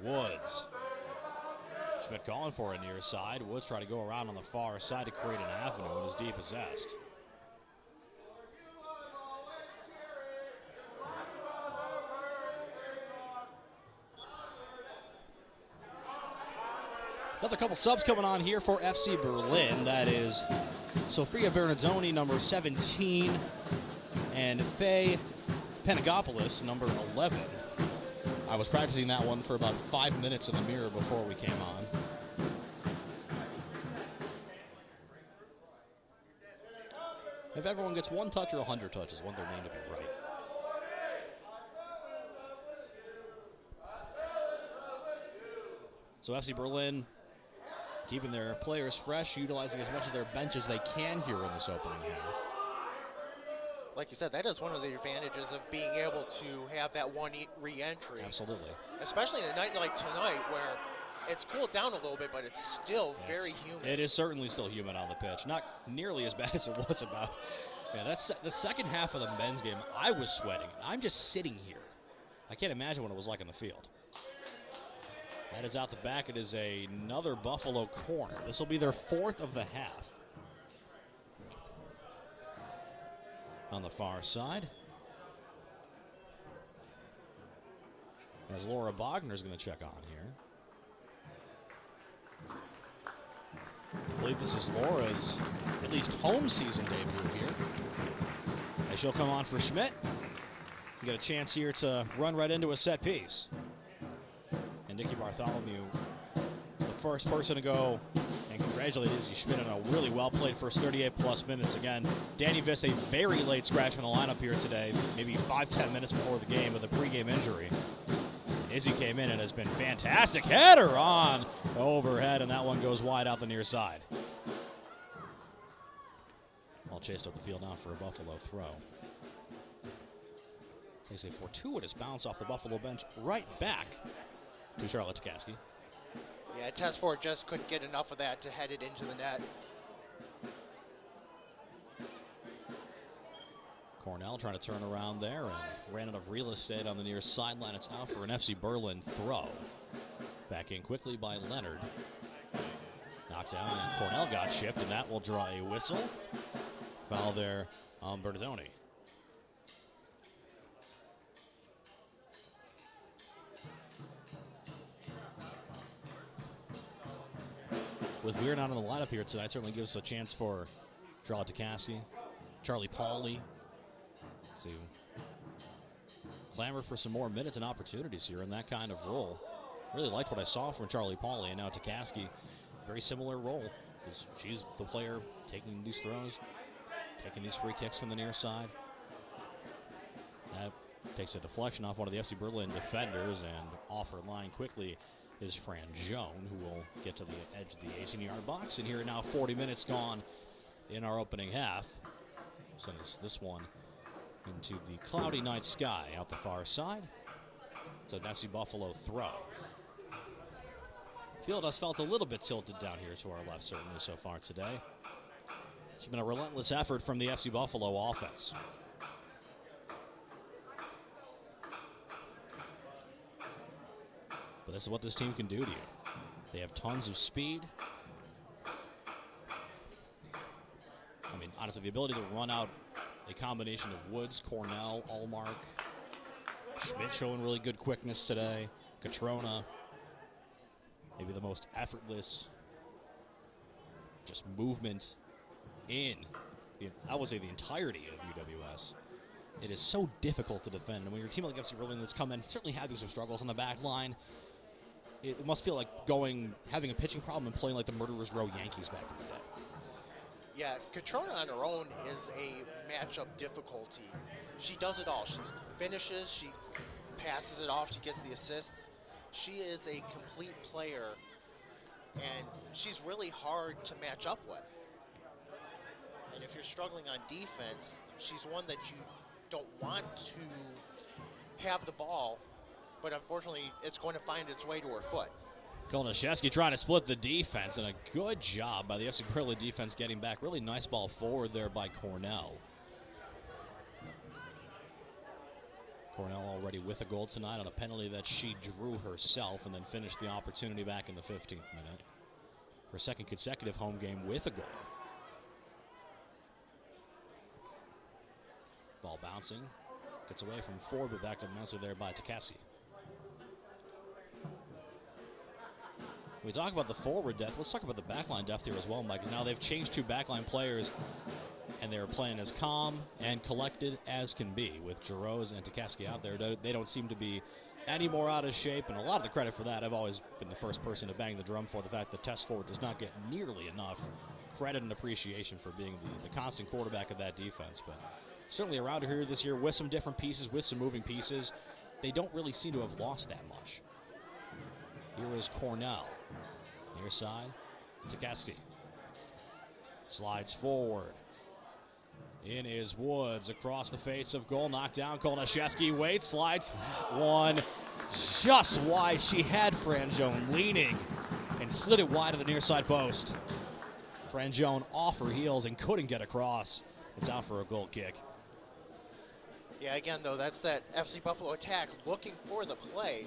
Woods. Schmidt calling for it near side. Woods trying to go around on the far side to create an avenue and is depossessed. Another couple subs coming on here for FC Berlin. That is Sofia Bernardoni, number 17, and Faye Panagopoulos, number 11. I was practicing that one for about 5 minutes in the mirror before we came on. If everyone gets 1 touch or 100 touches, want their name to be right. So FC Berlin keeping their players fresh, utilizing as much of their bench as they can here in this opening half. Like you said, that is one of the advantages of being able to have that one re-entry. Absolutely. Especially in a night like tonight where it's cooled down a little bit, but it's still very humid. It is certainly still humid on the pitch. Not nearly as bad as it was about. Yeah, that's the second half of the men's game. I was sweating. I'm just sitting here. I can't imagine what it was like in the field. That is out the back. It is another Buffalo corner. This will be their 4th of the half. On the far side, as Laura Bogner is going to check on here. I believe this is Laura's at least home season debut here. As she'll come on for Schmidt. You get a chance here to run right into a set piece. And Nikki Bartholomew, the first person to go and congratulate Izzy Schmidt on a really well-played first 38-plus minutes. Again, Danny Viss, a very late scratch from the lineup here today, maybe 5-10 minutes before the game with a pregame injury. Izzy came in and has been fantastic. Header on overhead, and that one goes wide out the near side. Ball chased up the field now for a Buffalo throw. Takes a fortuitous bounce off the Buffalo bench right back to Charlotte Takaski. Yeah, Test Ford just couldn't get enough of that to head it into the net. Cornell trying to turn around there and ran out of real estate on the near sideline. It's out for an FC Berlin throw. Back in quickly by Leonard. Knocked down, and Cornell got chipped, and that will draw a whistle. Foul there on Bertazzoni. With Weir not in the lineup here tonight, certainly gives us a chance for Charlotte Takaski, Charlie Pauley to clamor for some more minutes and opportunities here in that kind of role. Really liked what I saw from Charlie Pauley, and now Takaski, very similar role. She's the player taking these throws, taking these free kicks from the near side. That takes a deflection off one of the FC Berlin defenders, and off her line quickly is Fran Joan, who will get to the edge of the 18-yard box. And here now 40 minutes gone in our opening half. Send this one into the cloudy night sky out the far side. It's an FC Buffalo throw. Field has felt a little bit tilted down here to our left, certainly so far today. It's been a relentless effort from the FC Buffalo offense. But this is what this team can do to you. They have tons of speed. I mean, honestly, the ability to run out a combination of Woods, Cornell, Allmark, Schmidt showing really good quickness today, Catrona, maybe the most effortless just movement in, I would say, the entirety of UWS. It is so difficult to defend. And when you're a team like FC Berlin that's come in, certainly having some struggles on the back line, it must feel like having a pitching problem and playing like the Murderers Row Yankees back in the day. Yeah, Catrona on her own is a matchup difficulty. She does it all. She finishes, she passes it off, she gets the assists. She is a complete player, and she's really hard to match up with. And if you're struggling on defense, she's one that you don't want to have the ball, but unfortunately it's going to find its way to her foot. Kolniszewski trying to split the defense, and a good job by the FC Berlin defense getting back. Really nice ball forward there by Cornell. Cornell already with a goal tonight on a penalty that she drew herself, and then finished the opportunity back in the 15th minute. Her second consecutive home game with a goal. Ball bouncing, gets away from Ford, but back to Messer there by Takasi. We talk about the forward depth. Let's talk about the backline depth here as well, Mike, because now they've changed two backline players, and they're playing as calm and collected as can be. With Jarosz and Takaski out there, they don't seem to be any more out of shape, and a lot of the credit for that, I've always been the first person to bang the drum for the fact that Test Ford does not get nearly enough credit and appreciation for being the constant quarterback of that defense. But certainly around here this year, with some different pieces, with some moving pieces, they don't really seem to have lost that much. Here is Cornell. Near side, Takaski. Slides forward. In is Woods across the face of goal. Knocked down. Kolniszewski waits, slides that one just wide. She had Franjone leaning and slid it wide of the near side post. Franjone off her heels and couldn't get across. It's out for a goal kick. Yeah, again, though, that's that FC Buffalo attack looking for the play.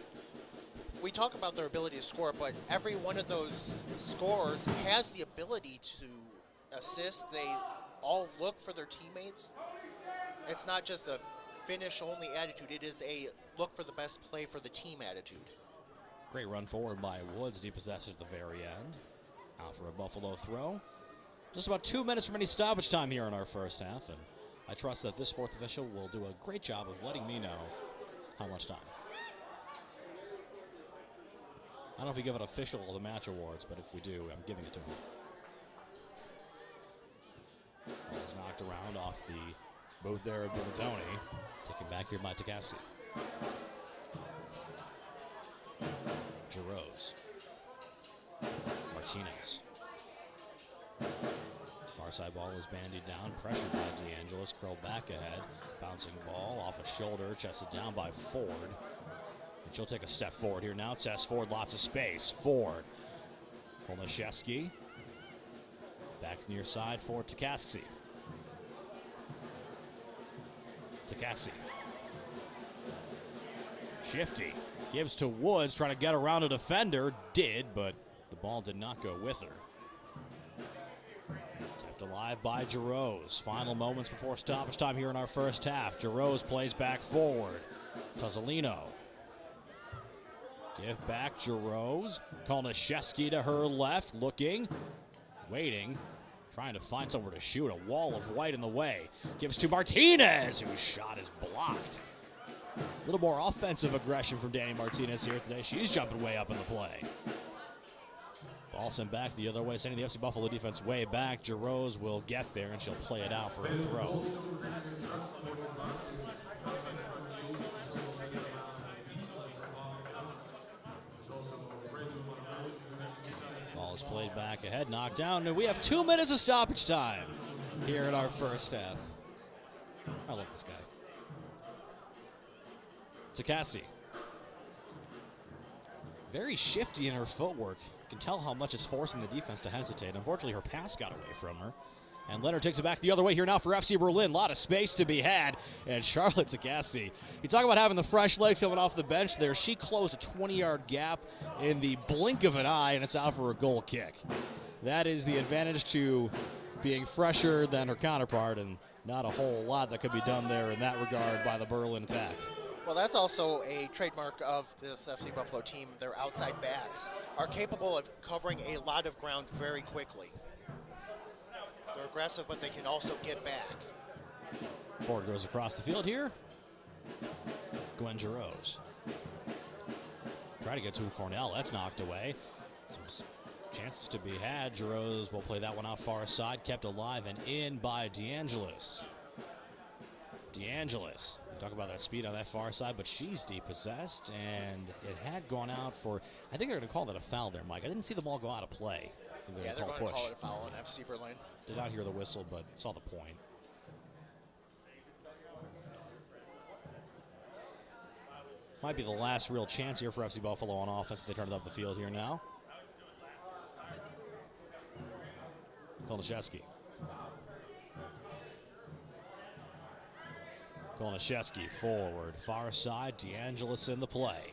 We talk about their ability to score, but every one of those scorers has the ability to assist. They all look for their teammates. It's not just a finish-only attitude. It is a look for the best play for the team attitude. Great run forward by Woods, depossessed at the very end. Out for a Buffalo throw. Just about 2 minutes from any stoppage time here in our first half, and I trust that this fourth official will do a great job of letting me know how much time. I don't know if we give it official of the match awards, but if we do, I'm giving it to him. knocked around off the boot there of Bilantoni. Taken back here by Takasi. Giroux. Martinez. Far side ball is bandied down, pressured by DeAngelis, curled back ahead. Bouncing ball off a shoulder, chested down by Ford. And she'll take a step forward here now. Tess Ford, lots of space. Ford. Kolniszewski. Backs near side for Takasi. Takasi. Shifty. Gives to Woods, trying to get around a defender. Did, but the ball did not go with her. Kept alive by Giroux. Final moments before stoppage time here in our first half. Giroux plays back forward. Tozzolino. Give back Giroux. Kolniszewski to her left. Looking. Waiting. Trying to find somewhere to shoot. A wall of white in the way. Gives to Martinez, whose shot is blocked. A little more offensive aggression from Danny Martinez here today. She's jumping way up in the play. Ball sent back the other way, sending the FC Buffalo defense way back. Giroux will get there, and she'll play it out for a throw. Ball is played back ahead, knocked down, and we have 2 minutes of stoppage time here in our first half. I love this guy. Takasi. Very shifty in her footwork. You can tell how much it's forcing the defense to hesitate. Unfortunately, her pass got away from her. And Leonard takes it back the other way here now for FC Berlin. A lot of space to be had. And Charlotte Takasi. You talk about having the fresh legs coming off the bench there. She closed a 20-yard gap in the blink of an eye, and it's out for a goal kick. That is the advantage to being fresher than her counterpart, and not a whole lot that could be done there in that regard by the Berlin attack. Well, that's also a trademark of this FC Buffalo team. Their outside backs are capable of covering a lot of ground very quickly. They're aggressive, but they can also get back. Ford goes across the field here. Gwen Giroux. Try to get to Cornell. That's knocked away. Some chances to be had. Giroux will play that one out far side. Kept alive and in by DeAngelis. DeAngelis. Talk about that speed on that far side, but she's depossessed, and it had gone out for, I think they're going to call that a foul there, Mike. I didn't see the ball go out of play. Yeah, they're going to call it a foul on FC Berlin. Did not hear the whistle, but saw the point. Might be the last real chance here for FC Buffalo on offense. They turn it up the field here now. Kolniszewski. Kolniszewski forward, far side, DeAngelis in the play.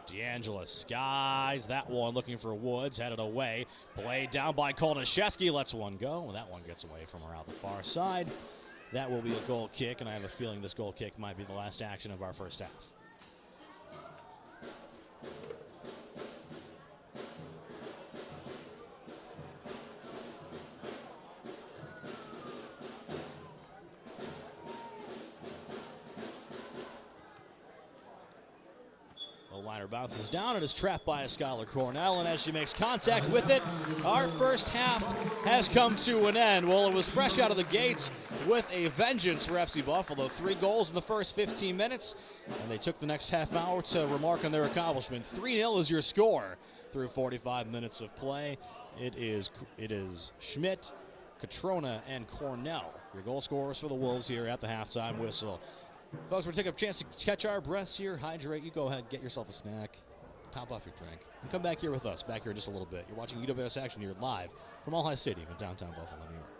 DeAngelis skies that one, looking for Woods, headed away. Played down by Kolniszewski, lets one go, and that one gets away from her out the far side. That will be a goal kick, and I have a feeling this goal kick might be the last action of our first half. Liner bounces down and is trapped by a Skylar Cornell, and as she makes contact with it, our first half has come to an end. Well, it was fresh out of the gates with a vengeance for FC Buffalo. 3 goals in the first 15 minutes, and they took the next half hour to remark on their accomplishment. 3-0 is your score through 45 minutes of play. It is Schmidt, Catrona, and Cornell, your goal scorers for the Wolves here at the halftime whistle. Folks, we're going to take a chance to catch our breaths here, hydrate. You go ahead, get yourself a snack, top off your drink, and come back here with us, back here in just a little bit. You're watching UWS Action here live from All High Stadium in downtown Buffalo, New York.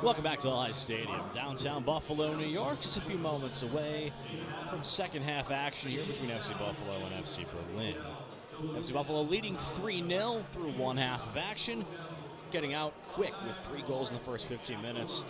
Welcome back to Lehigh Stadium, downtown Buffalo, New York, just a few moments away from second half action here between FC Buffalo and FC Berlin. FC Buffalo leading 3-0 through one half of action, getting out quick with 3 goals in the first 15 minutes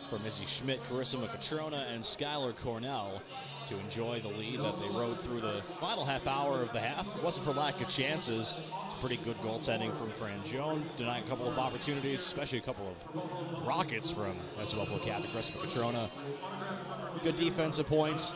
from Izzy Schmidt, Carissa McCatrona, and Skylar Cornell to enjoy the lead that they rode through the final half hour of the half. It wasn't for lack of chances. Pretty good goaltending from Fran Joan, denying a couple of opportunities, especially a couple of rockets from FC Buffalo captain Carissa McCatrona. Good defensive points.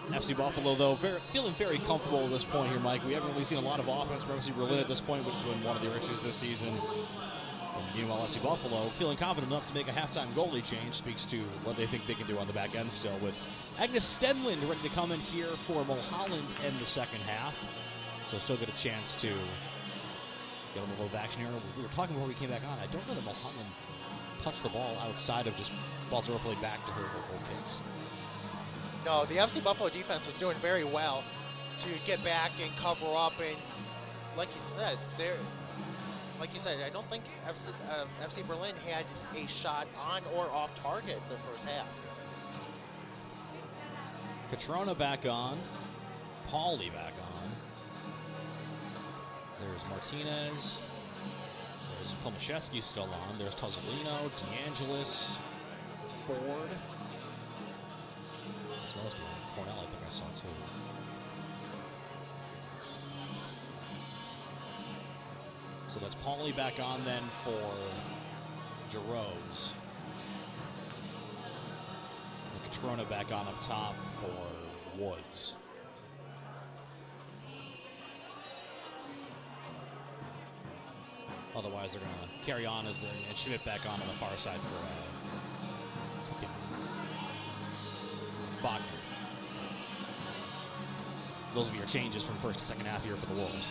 FC Buffalo, though, feeling very comfortable at this point here, Mike. We haven't really seen a lot of offense from FC Berlin at this point, which has been one of their issues this season. And meanwhile, FC Buffalo feeling confident enough to make a halftime goalie change speaks to what they think they can do on the back end still, with Agnes Stenlund ready to come in here for Mulholland in the second half. So still get a chance to get a little of action here. We were talking before we came back on. I don't know that Mulholland touched the ball outside of just balls are played back to her goal kicks. No, the FC Buffalo defense was doing very well to get back and cover up, and like you said, I don't think FC Berlin had a shot on or off target the first half. Catrona back on, Pauly back on. There's Martinez. There's Komaszewski still on. There's Tozzolino, DeAngelis, Ford. That's most of them. Cornell, I think I saw too. So that's Pauly back on then for Jarosz. And Catrona back on up top for Woods. Otherwise, they're going to carry on and Schmidt back on the far side for Bogner. Those will be your changes from first to second half here for the Wolves.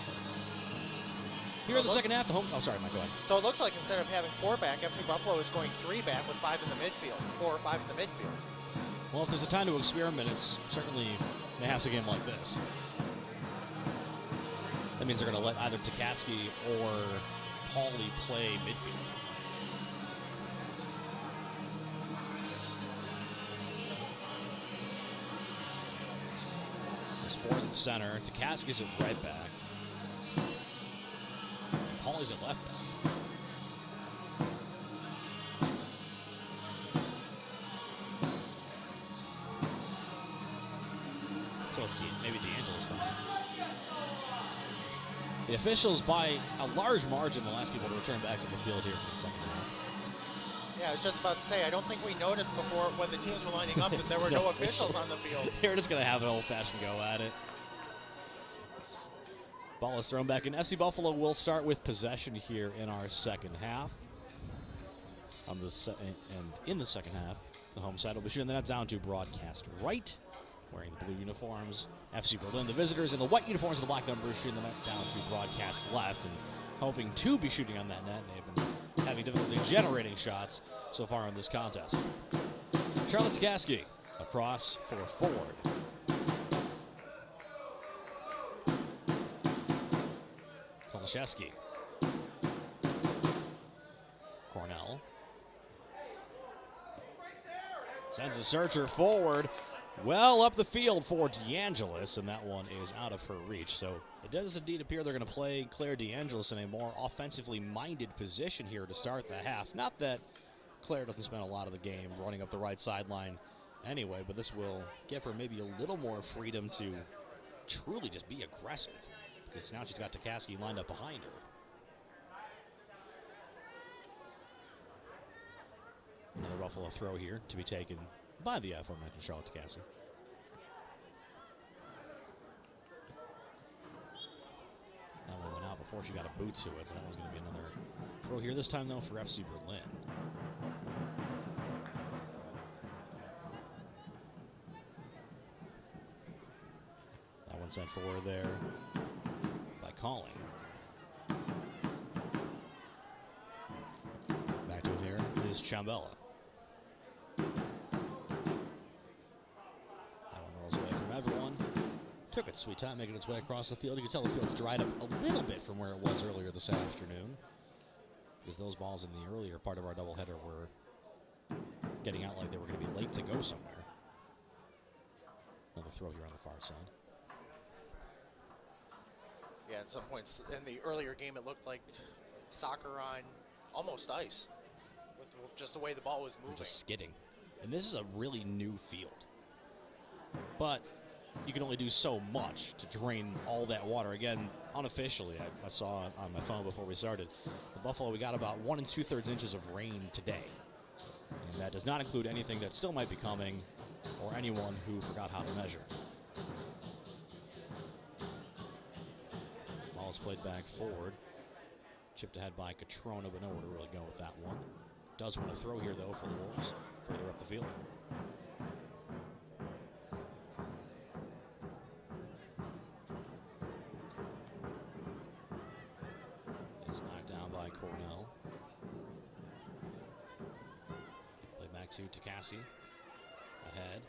Here in the second half, the home. Oh, sorry, Mike, go ahead. So it looks like instead of having 4 back, FC Buffalo is going 3 back with 5 in the midfield, 4 or 5 in the midfield. Well, if there's a time to experiment, it's certainly perhaps a game like this. That means they're going to let either Takatsky or Pauly play midfield. There's Ford at center. Takatsky's at right back. Pauly's at left back. So it's maybe DeAngelis then. The officials, by a large margin, the last people to return back to the field here for the second half. Yeah, I was just about to say, I don't think we noticed before when the teams were lining up that there were no officials on the field. They're just going to have an old-fashioned go at it. Ball is thrown back in. FC Buffalo will start with possession here in our second half. And in the second half, the home side will be shooting the net down to broadcast right, wearing the blue uniforms. FC Berlin, the visitors, in the white uniforms and the black numbers, shooting the net down to broadcast left and hoping to be shooting on that net. They've been having difficulty generating shots so far in this contest. Charlotte Takatsky across for Ford. Komaszewski. Cornell. Sends a searcher forward. Well up the field for DeAngelis, and that one is out of her reach. So it does indeed appear they're going to play Claire DeAngelis in a more offensively minded position here to start the half. Not that Claire doesn't spend a lot of the game running up the right sideline anyway, but this will give her maybe a little more freedom to truly just be aggressive, because now she's got Takatsky lined up behind her. Another Buffalo throw here to be taken by the aforementioned Charlotte Takatsky. That one went out before she got a boot to it, so that was going to be another throw here. This time, though, for FC Berlin. That one sent forward there by Calling. Back to it here is Chambella. Took its sweet time making its way across the field. You can tell the field's dried up a little bit from where it was earlier this afternoon, because those balls in the earlier part of our doubleheader were getting out like they were going to be late to go somewhere. Another throw here on the far side. Yeah, at some points in the earlier game, it looked like soccer on almost ice, with just the way the ball was moving. Just skidding. And this is a really new field. But you can only do so much to drain all that water. Again, unofficially, I saw on my phone before we started, the Buffalo, we got about 1 2/3 inches of rain today. And that does not include anything that still might be coming or anyone who forgot how to measure. Ball is played back forward. Chipped ahead by Catrona, but nowhere to really go with that one. Does want to throw here, though, for the Wolves further up the field. Cornell. Play back to Takasi. Ahead.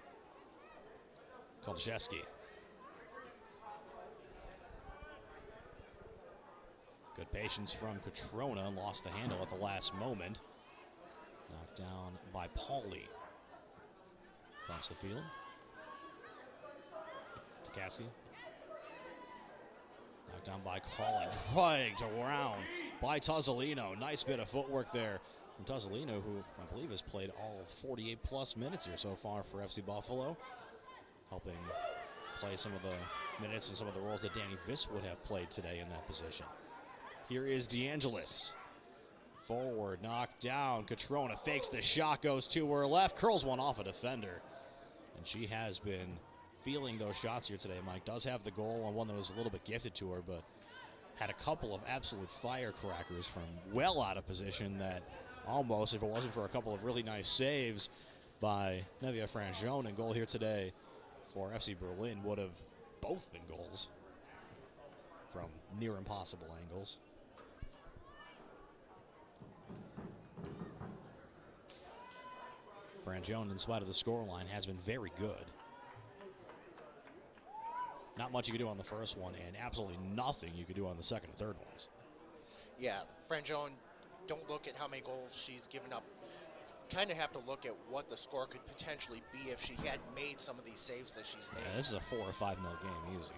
Koldaszewski. Good patience from Catrona. Lost the handle at the last moment. Knocked down by Pauly. Across the field. Takasi. Knocked down by Calling. Dragged around by Tozzolino. Nice bit of footwork there from Tozzolino, who I believe has played all 48-plus minutes here so far for FC Buffalo, helping play some of the minutes and some of the roles that Danny Viss would have played today in that position. Here is DeAngelis. Forward, knocked down. Catrona fakes the shot, goes to her left, curls one off a defender. And she has been feeling those shots here today. Mike does have the goal on one that was a little bit gifted to her, but had a couple of absolute firecrackers from well out of position that almost, if it wasn't for a couple of really nice saves by Nevia Frangione, and goal here today for FC Berlin, would have both been goals from near impossible angles. Frangione, in spite of the scoreline, has been very good. Not much you could do on the first one, and absolutely nothing you could do on the second and third ones. Yeah, Frangione, don't look at how many goals she's given up. Kind of have to look at what the score could potentially be if she had made some of these saves that she's made. Yeah, this is a 4 or 5-0 game, easy.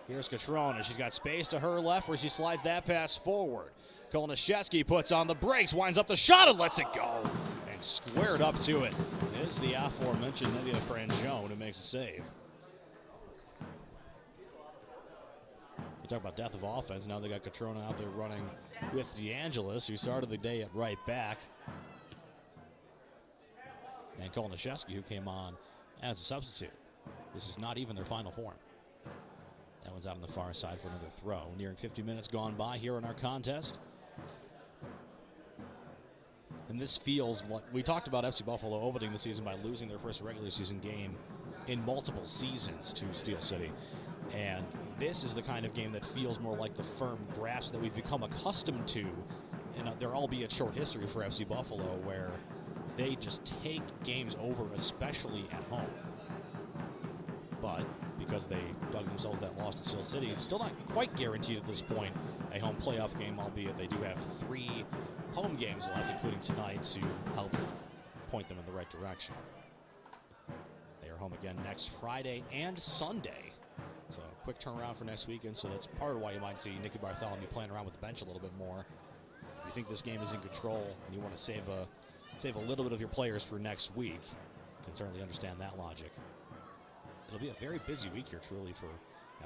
Here's Catrona. She's got space to her left where she slides that pass forward. Koldaszewski puts on the brakes, winds up the shot, and lets it go. And squared up to it. It is the aforementioned Nevia Frangione who makes a save. You talk about depth of offense. Now they got Catrona out there running with DeAngelis, who started the day at right back. And Koldaszewski, who came on as a substitute. This is not even their final form. That one's out on the far side for another throw. Nearing 50 minutes gone by here in our contest. And this feels like we talked about FC Buffalo opening the season by losing their first regular season game in multiple seasons to Steel City. And this is the kind of game that feels more like the firm grasp that we've become accustomed to in their albeit short history for FC Buffalo, where they just take games over, especially at home. But because they dug themselves that loss to Steel City, it's still not quite guaranteed at this point a home playoff game, albeit they do have 3 home games left, including tonight, to help point them in the right direction. They are home again next Friday and Sunday. So a quick turnaround for next weekend, so that's part of why you might see Nicky Bartholomew playing around with the bench a little bit more. If you think this game is in control and you want to save a little bit of your players for next week, you can certainly understand that logic. It'll be a very busy week here, truly, for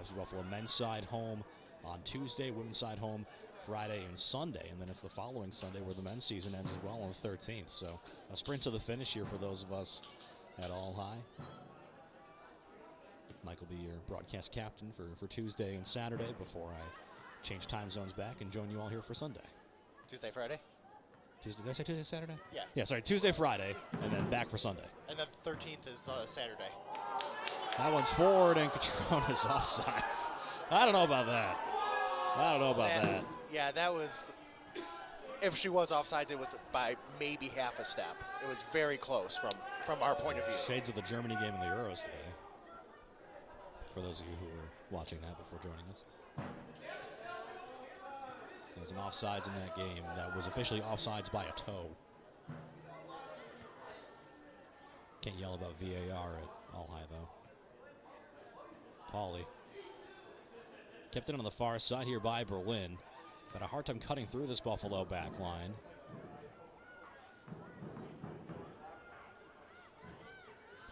FC Buffalo. Men's side home on Tuesday, women's side home Friday and Sunday, and then it's the following Sunday where the men's season ends as well on the 13th. So a sprint to the finish here for those of us at All High. Mike will be your broadcast captain for Tuesday and Saturday before I change time zones back and join you all here for Sunday. Tuesday, Friday? Tuesday, did I say Tuesday, Saturday? Yeah. Yeah, sorry, Tuesday, Friday, and then back for Sunday. And then the 13th is Saturday. That one's forward, and Catrona's offsides. I don't know about that. I don't know about that. Yeah, that was, if she was offsides, it was by maybe half a step. It was very close from our point of view. Shades of the Germany game in the Euros today, for those of you who were watching that before joining us. There was an offsides in that game that was officially offsides by a toe. Can't yell about VAR at all high, though. Pauly. Kept it on the far side here by Berlin. Had a hard time cutting through this Buffalo back line.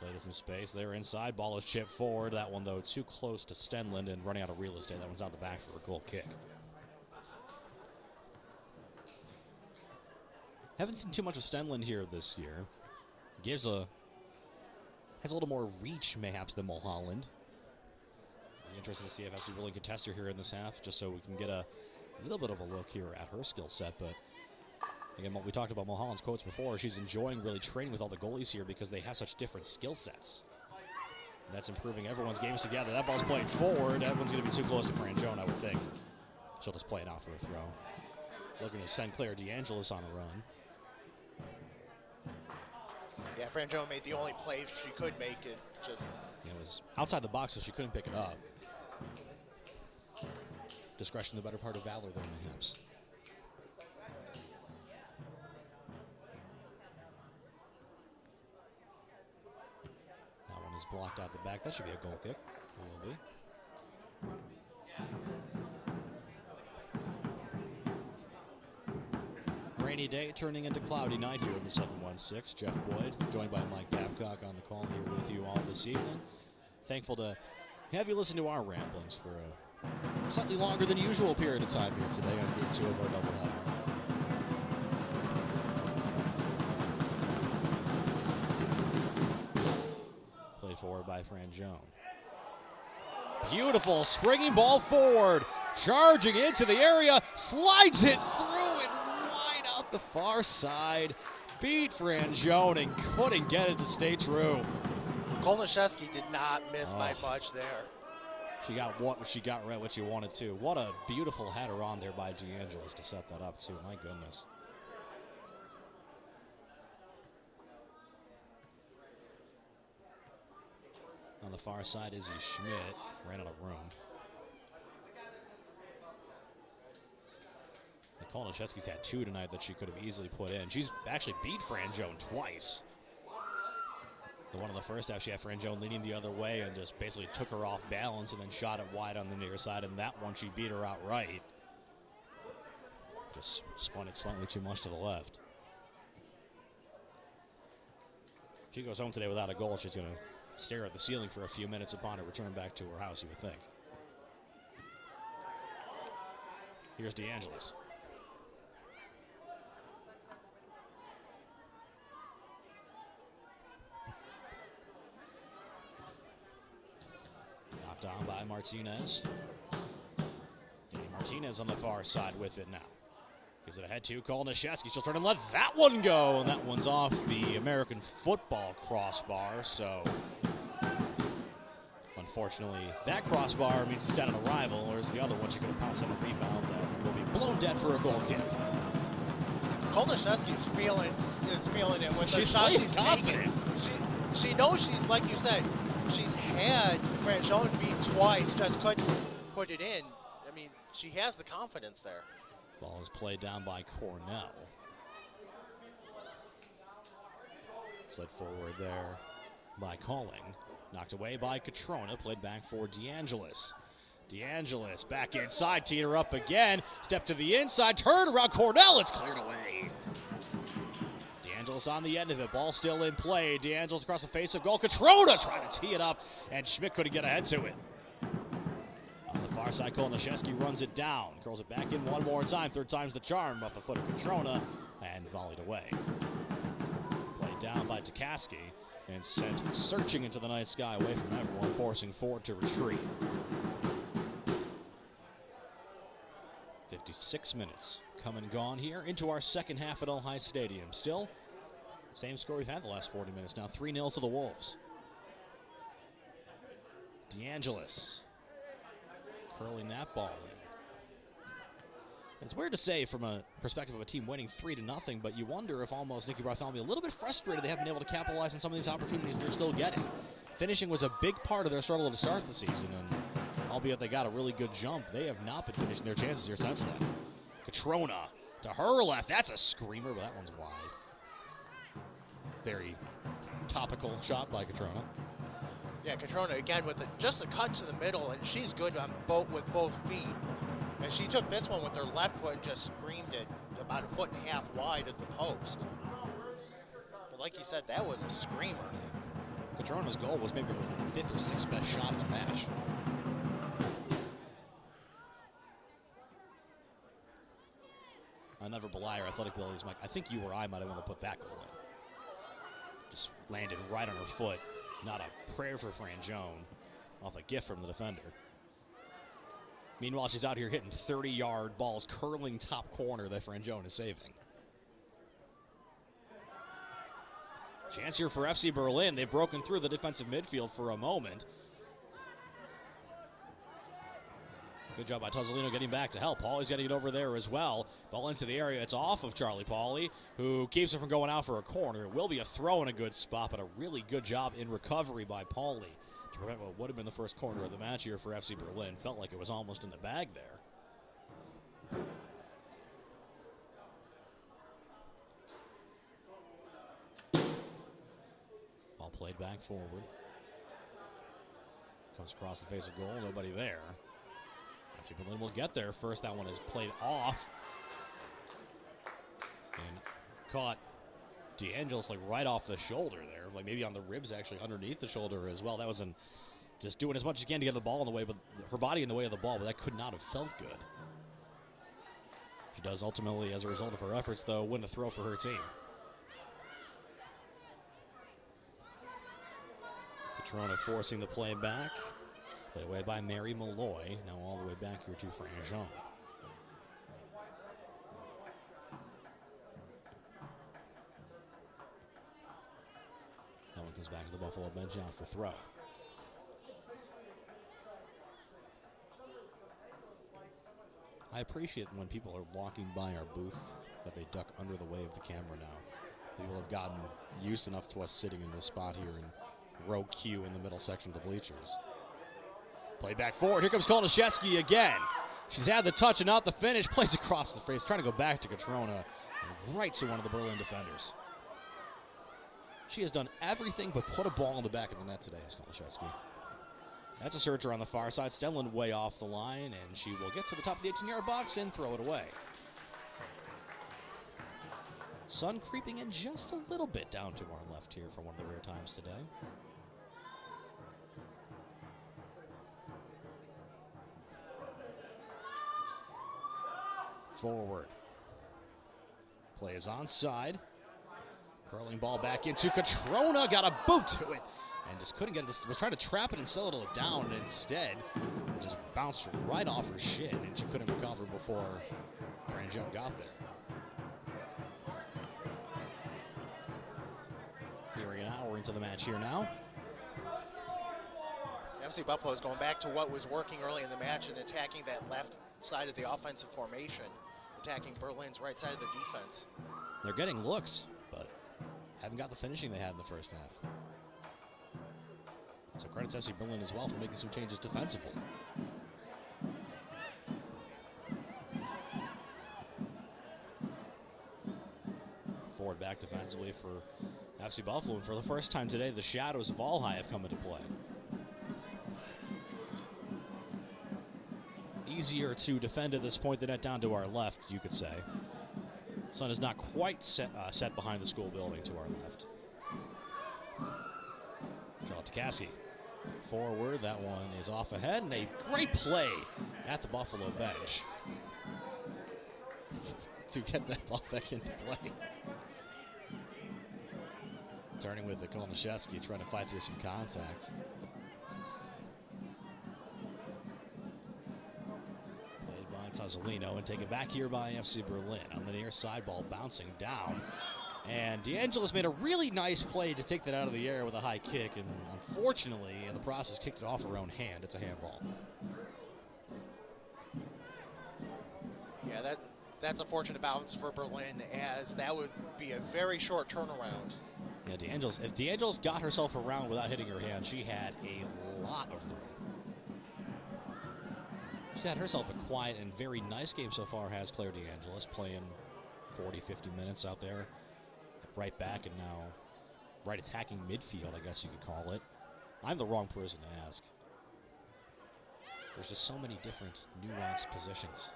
Played some space there inside. Ball is chipped forward. That one, though, too close to Stenlund and running out of real estate. That one's out the back for a goal kick. Haven't seen too much of Stenlund here this year. Has a little more reach, mayhaps, than Mulholland. Interested to see if FC really contest her here in this half, just so we can get a little bit of a look here at her skill set. But again, what we talked about Mulholland's quotes before, she's enjoying really training with all the goalies here because they have such different skill sets. And that's improving everyone's games together. That ball's played forward. That one's going to be too close to Frangione, I would think. She'll just play it out for a throw. Looking to send Claire DeAngelis on a run. Yeah, Frangione made the only play she could make. It was outside the box, so she couldn't pick it up. Discretion, the better part of valor there, perhaps. That one is blocked out the back. That should be a goal kick. It will be. Rainy day turning into cloudy night here in the 716. Jeff Boyd, joined by Mike Babcock on the call here with you all this evening. Thankful to have you listen to our ramblings for a slightly longer than usual period of time here today on Game 2 of our doubleheader. Played forward by Frangione. Beautiful springing ball forward, charging into the area, slides it through and wide out the far side. Beat Frangione and couldn't get it to stay true. Kolniszewski did not miss by much there. She got right what she wanted to. What a beautiful header on there by DeAngelis to set that up too. My goodness. On the far side, Izzy Schmidt ran out of room. Kolniszewski's had two tonight that she could have easily put in. She's actually beat Frangione twice. The one in the first half, she had Frangione leaning the other way and just basically took her off balance and then shot it wide on the near side. And that one, she beat her outright. Just spun it slightly too much to the left. She goes home today without a goal. She's going to stare at the ceiling for a few minutes upon her return back to her house, you would think. Here's DeAngelis. Knocked on by Martinez. Danny Martinez on the far side with it now. Gives it ahead to Kolniszewski. She'll turn and let that one go. And that one's off the American football crossbar. So, unfortunately, that crossbar means it's dead on arrival. Whereas the other one, she could have pounced on a rebound that will be blown dead for a goal kick. Kolniszewski's feeling it with the shot she's taking. She knows she's, like you said, she's had Frangione beat twice, just couldn't put it in. I mean, she has the confidence there. Ball is played down by Cornell. Slid forward there by Calling. Knocked away by Catrona. Played back for DeAngelis. DeAngelis back inside. Teed her up again. Step to the inside. Turn around Cornell. It's cleared away. DeAngelis on the end of it. Ball still in play. DeAngelis across the face of goal. Catrona trying to tee it up. And Schmidt couldn't get ahead to it. On the far side, Kolniszewski runs it down. Curls it back in one more time. Third time's the charm off the foot of Catrona. And volleyed away. Played down by Takaski. And sent searching into the night sky away from everyone, forcing Ford to retreat. 56 minutes come and gone here into our second half at Ojai Stadium. Still, same score we've had the last 40 minutes now, 3-0 to the Wolves. DeAngelis curling that ball in. It's weird to say from a perspective of a team winning 3-0, but you wonder if almost Nicky Bartholomew a little bit frustrated they haven't been able to capitalize on some of these opportunities they're still getting. Finishing was a big part of their struggle to start the season, and albeit they got a really good jump, they have not been finishing their chances here since then. Catrona to her left. That's a screamer, but that one's wide. Very topical shot by Catrona. Yeah, Catrona again with just a cut to the middle, and she's good on with both feet. And she took this one with her left foot and just screamed it about 1.5 feet wide at the post. But like you said, that was a screamer. Catrona's goal was maybe her 5th or 6th best shot in the match. Another Belier athletic abilities, Mike. I think you or I might have wanted to put that goal in. Just landed right on her foot. Not a prayer for Frangione. Off a gift from the defender. Meanwhile, she's out here hitting 30-yard balls, curling top corner that Frangione is saving. Chance here for FC Berlin. They've broken through the defensive midfield for a moment. Good job by Tozzolino getting back to help. Pauly's getting it over there as well. Ball into the area. It's off of Charlie Pauly, who keeps it from going out for a corner. It will be a throw in a good spot, but a really good job in recovery by Pauly to prevent what would have been the first corner of the match here for FC Berlin. Felt like it was almost in the bag there. Ball played back forward. Comes across the face of goal. Nobody there. FC Berlin will get there first. That one is played off. And caught DeAngelis like right off the shoulder there. Like maybe on the ribs actually underneath the shoulder as well. That was just doing as much as you can to get the ball in the way, but her body in the way of the ball, but that could not have felt good. She does ultimately, as a result of her efforts, though, win the throw for her team. Catrona forcing the play back. Played away by Mary Malloy. Now all the way back here to Frangione. That one comes back to the Buffalo bench out for throw. I appreciate when people are walking by our booth that they duck under the way of the camera now. People have gotten used enough to us sitting in this spot here in row Q in the middle section of the bleachers. Play back forward. Here comes Kolniszewski again. She's had the touch and not the finish. Plays across the face, trying to go back to Catrona and right to one of the Berlin defenders. She has done everything but put a ball in the back of the net today, as Kolniszewski. That's a searcher on the far side. Stenlund way off the line, and she will get to the top of the 18-yard box and throw it away. Sun creeping in just a little bit down to our left here for one of the rare times today. Forward. Play is onside. Curling ball back into Catrona. Got a boot to it. And just couldn't get it. Was trying to trap it and settle it down. And instead, it just bounced right off her shin. And she couldn't recover before Frangione got there. Nearing an hour into the match here now. FC Buffalo is going back to what was working early in the match and attacking that left side of the offensive formation, attacking Berlin's right side of their defense. They're getting looks, but haven't got the finishing they had in the first half. So credits FC Berlin as well for making some changes defensively. Forward back defensively for FC Buffalo, and for the first time today, the shadows of Ojai have come into play. Easier to defend at this point, the net down to our left, you could say. Sun is not quite set behind the school building to our left. Charlotte Cassie forward. That one is off ahead, and a great play at the Buffalo bench to get that ball back into play. Turning with the Kolniszewski, trying to fight through some contact. Played by Tozzolino and taken back here by FC Berlin. On the near side, ball bouncing down. And DeAngelis made a really nice play to take that out of the air with a high kick, and unfortunately, in the process, kicked it off her own hand. It's a handball. Yeah, that's a fortunate bounce for Berlin, as that would be a very short turnaround. Yeah, if DeAngelis got herself around without hitting her hand, she had a lot of room. She's had herself a quiet and very nice game so far, has Claire DeAngelis, playing 40, 50 minutes out there. Right back and now right attacking midfield, I guess you could call it. I'm the wrong person to ask. There's just so many different nuanced positions.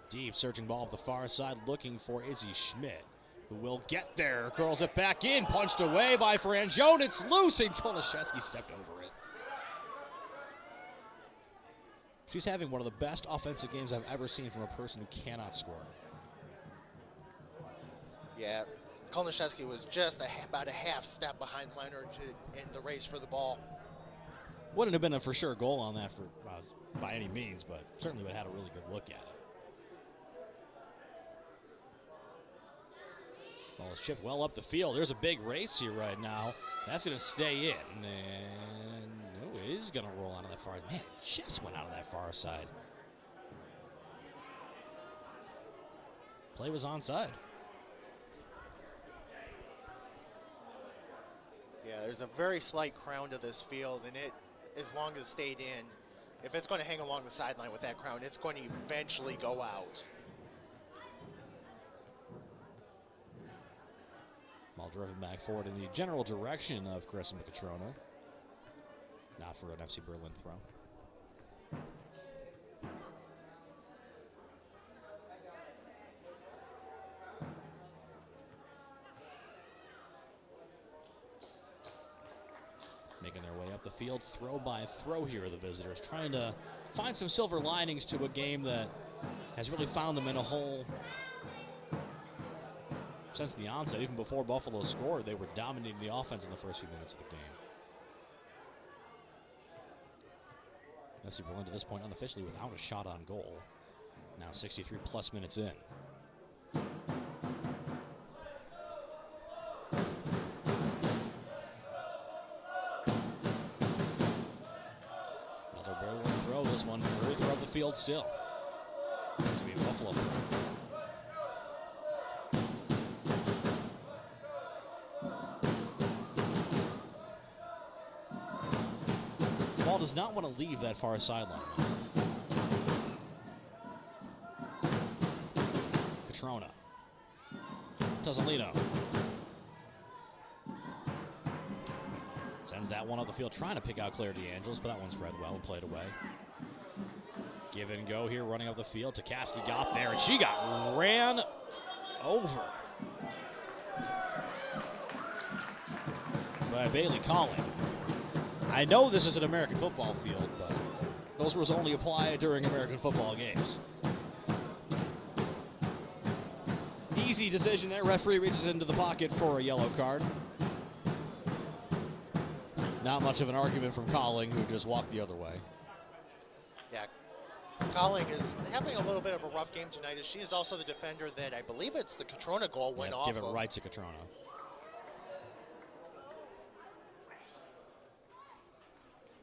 Deep searching ball up the far side, looking for Izzy Schmidt, who will get there. Curls it back in, punched away by Frangione. It's loose, and Kolashevsky stepped over it. She's having one of the best offensive games I've ever seen from a person who cannot score. Yeah, Kolashevsky was just about a half step behind Leonard in the race for the ball. Wouldn't have been a for sure goal on that by any means, but certainly would have had a really good look at it. Ball is chipped well up the field. There's a big race here right now. That's going to stay in, and it is going to roll out of that far. Man, it just went out of that far side. Play was onside. Yeah, there's a very slight crown to this field, and it, as long as it stayed in, if it's going to hang along the sideline with that crown, it's going to eventually go out. Ball driven back forward in the general direction of Carissa Catrona. Not for an FC Berlin throw. Making their way up the field, throw by throw here, the visitors, trying to find some silver linings to a game that has really found them in a hole since the onset. Even before Buffalo scored, they were dominating the offense in the first few minutes of the game. FC Berlin to this point unofficially without a shot on goal. Now 63 plus minutes in. Another Berlin throw, this one further up the field still. This will be a Buffalo throw. Ball does not want to leave that far sideline. Catrona. Tozzolino. Sends that one up the field, trying to pick out Claire DeAngelis, but that one's read well and played away. Give and go here, running up the field. Takaski got there, and she got ran over by Bailey Collin. I know this is an American football field, but those rules only apply during American football games. Easy decision there. Referee reaches into the pocket for a yellow card. Not much of an argument from Colling, who just walked the other way. Yeah, Colling is having a little bit of a rough game tonight, as she's also the defender that I believe it's the Catrona goal went off of. Give it right to Catrona.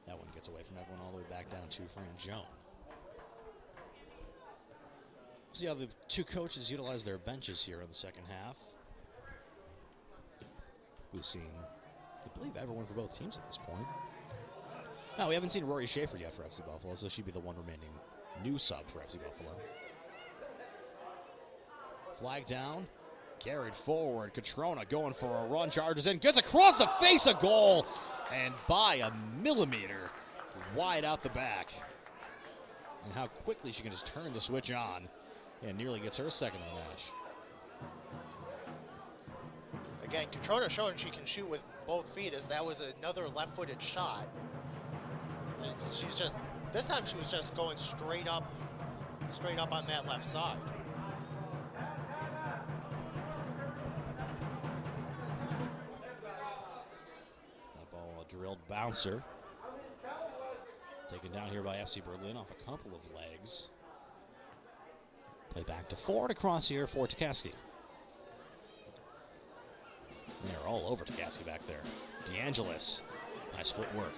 That one gets away from everyone all the way back down to Frangione. See how the two coaches utilize their benches here in the second half. We've seen, I believe, everyone for both teams at this point. No, we haven't seen Rory Schaefer yet for FC Buffalo, so she'd be the one remaining new sub for FC Buffalo. Flag down, carried forward. Catrona going for a run, charges in, gets across the face, a goal, and by a millimeter, wide out the back. And how quickly she can just turn the switch on, and nearly gets her second of the match. Again, Catrona showing she can shoot with both feet, as that was another left-footed shot. She's just, this time she was just going straight up on that left side. That ball, a drilled bouncer. Taken down here by FC Berlin off a couple of legs. Play back to Ford, across here for Takaski. They're all over Takaski back there. DeAngelis, nice footwork.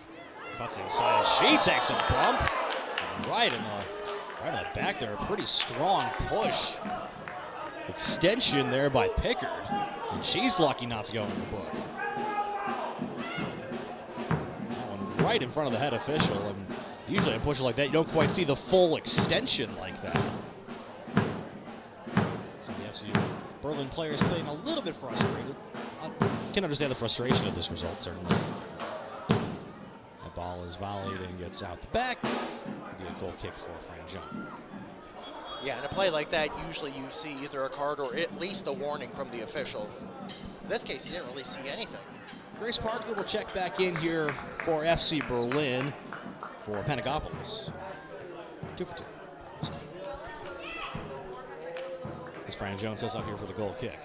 Cuts inside, she takes a bump. Right in the back there, a pretty strong push. Extension there by Pickard, and she's lucky not to go in the book. That one right in front of the head official, and usually on pushes like that, you don't quite see the full extension like that. So the FC Berlin players playing a little bit frustrated. I can understand the frustration of this result, certainly. The ball is volleyed and gets out the back. It'll be a goal kick for Frank. Yeah, in a play like that, usually you see either a card or at least a warning from the official. In this case, you didn't really see anything. Grace Parker will check back in here for FC Berlin for Panagopoulos. 2 for 2. As Fran Jones sets up here for the goal kick.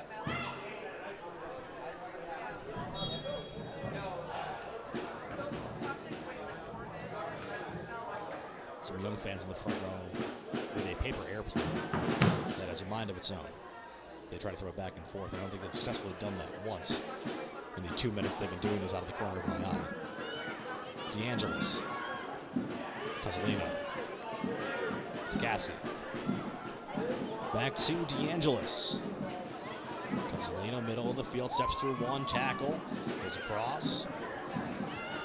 Some young fans in the front row with a paper airplane that has a mind of its own. They try to throw it back and forth. I don't think they've successfully done that once in the 2 minutes they've been doing this out of the corner of my eye. DeAngelis. Tosolino. Takaski. Back to DeAngelis. Tosolino, middle of the field, steps through one tackle. Goes across.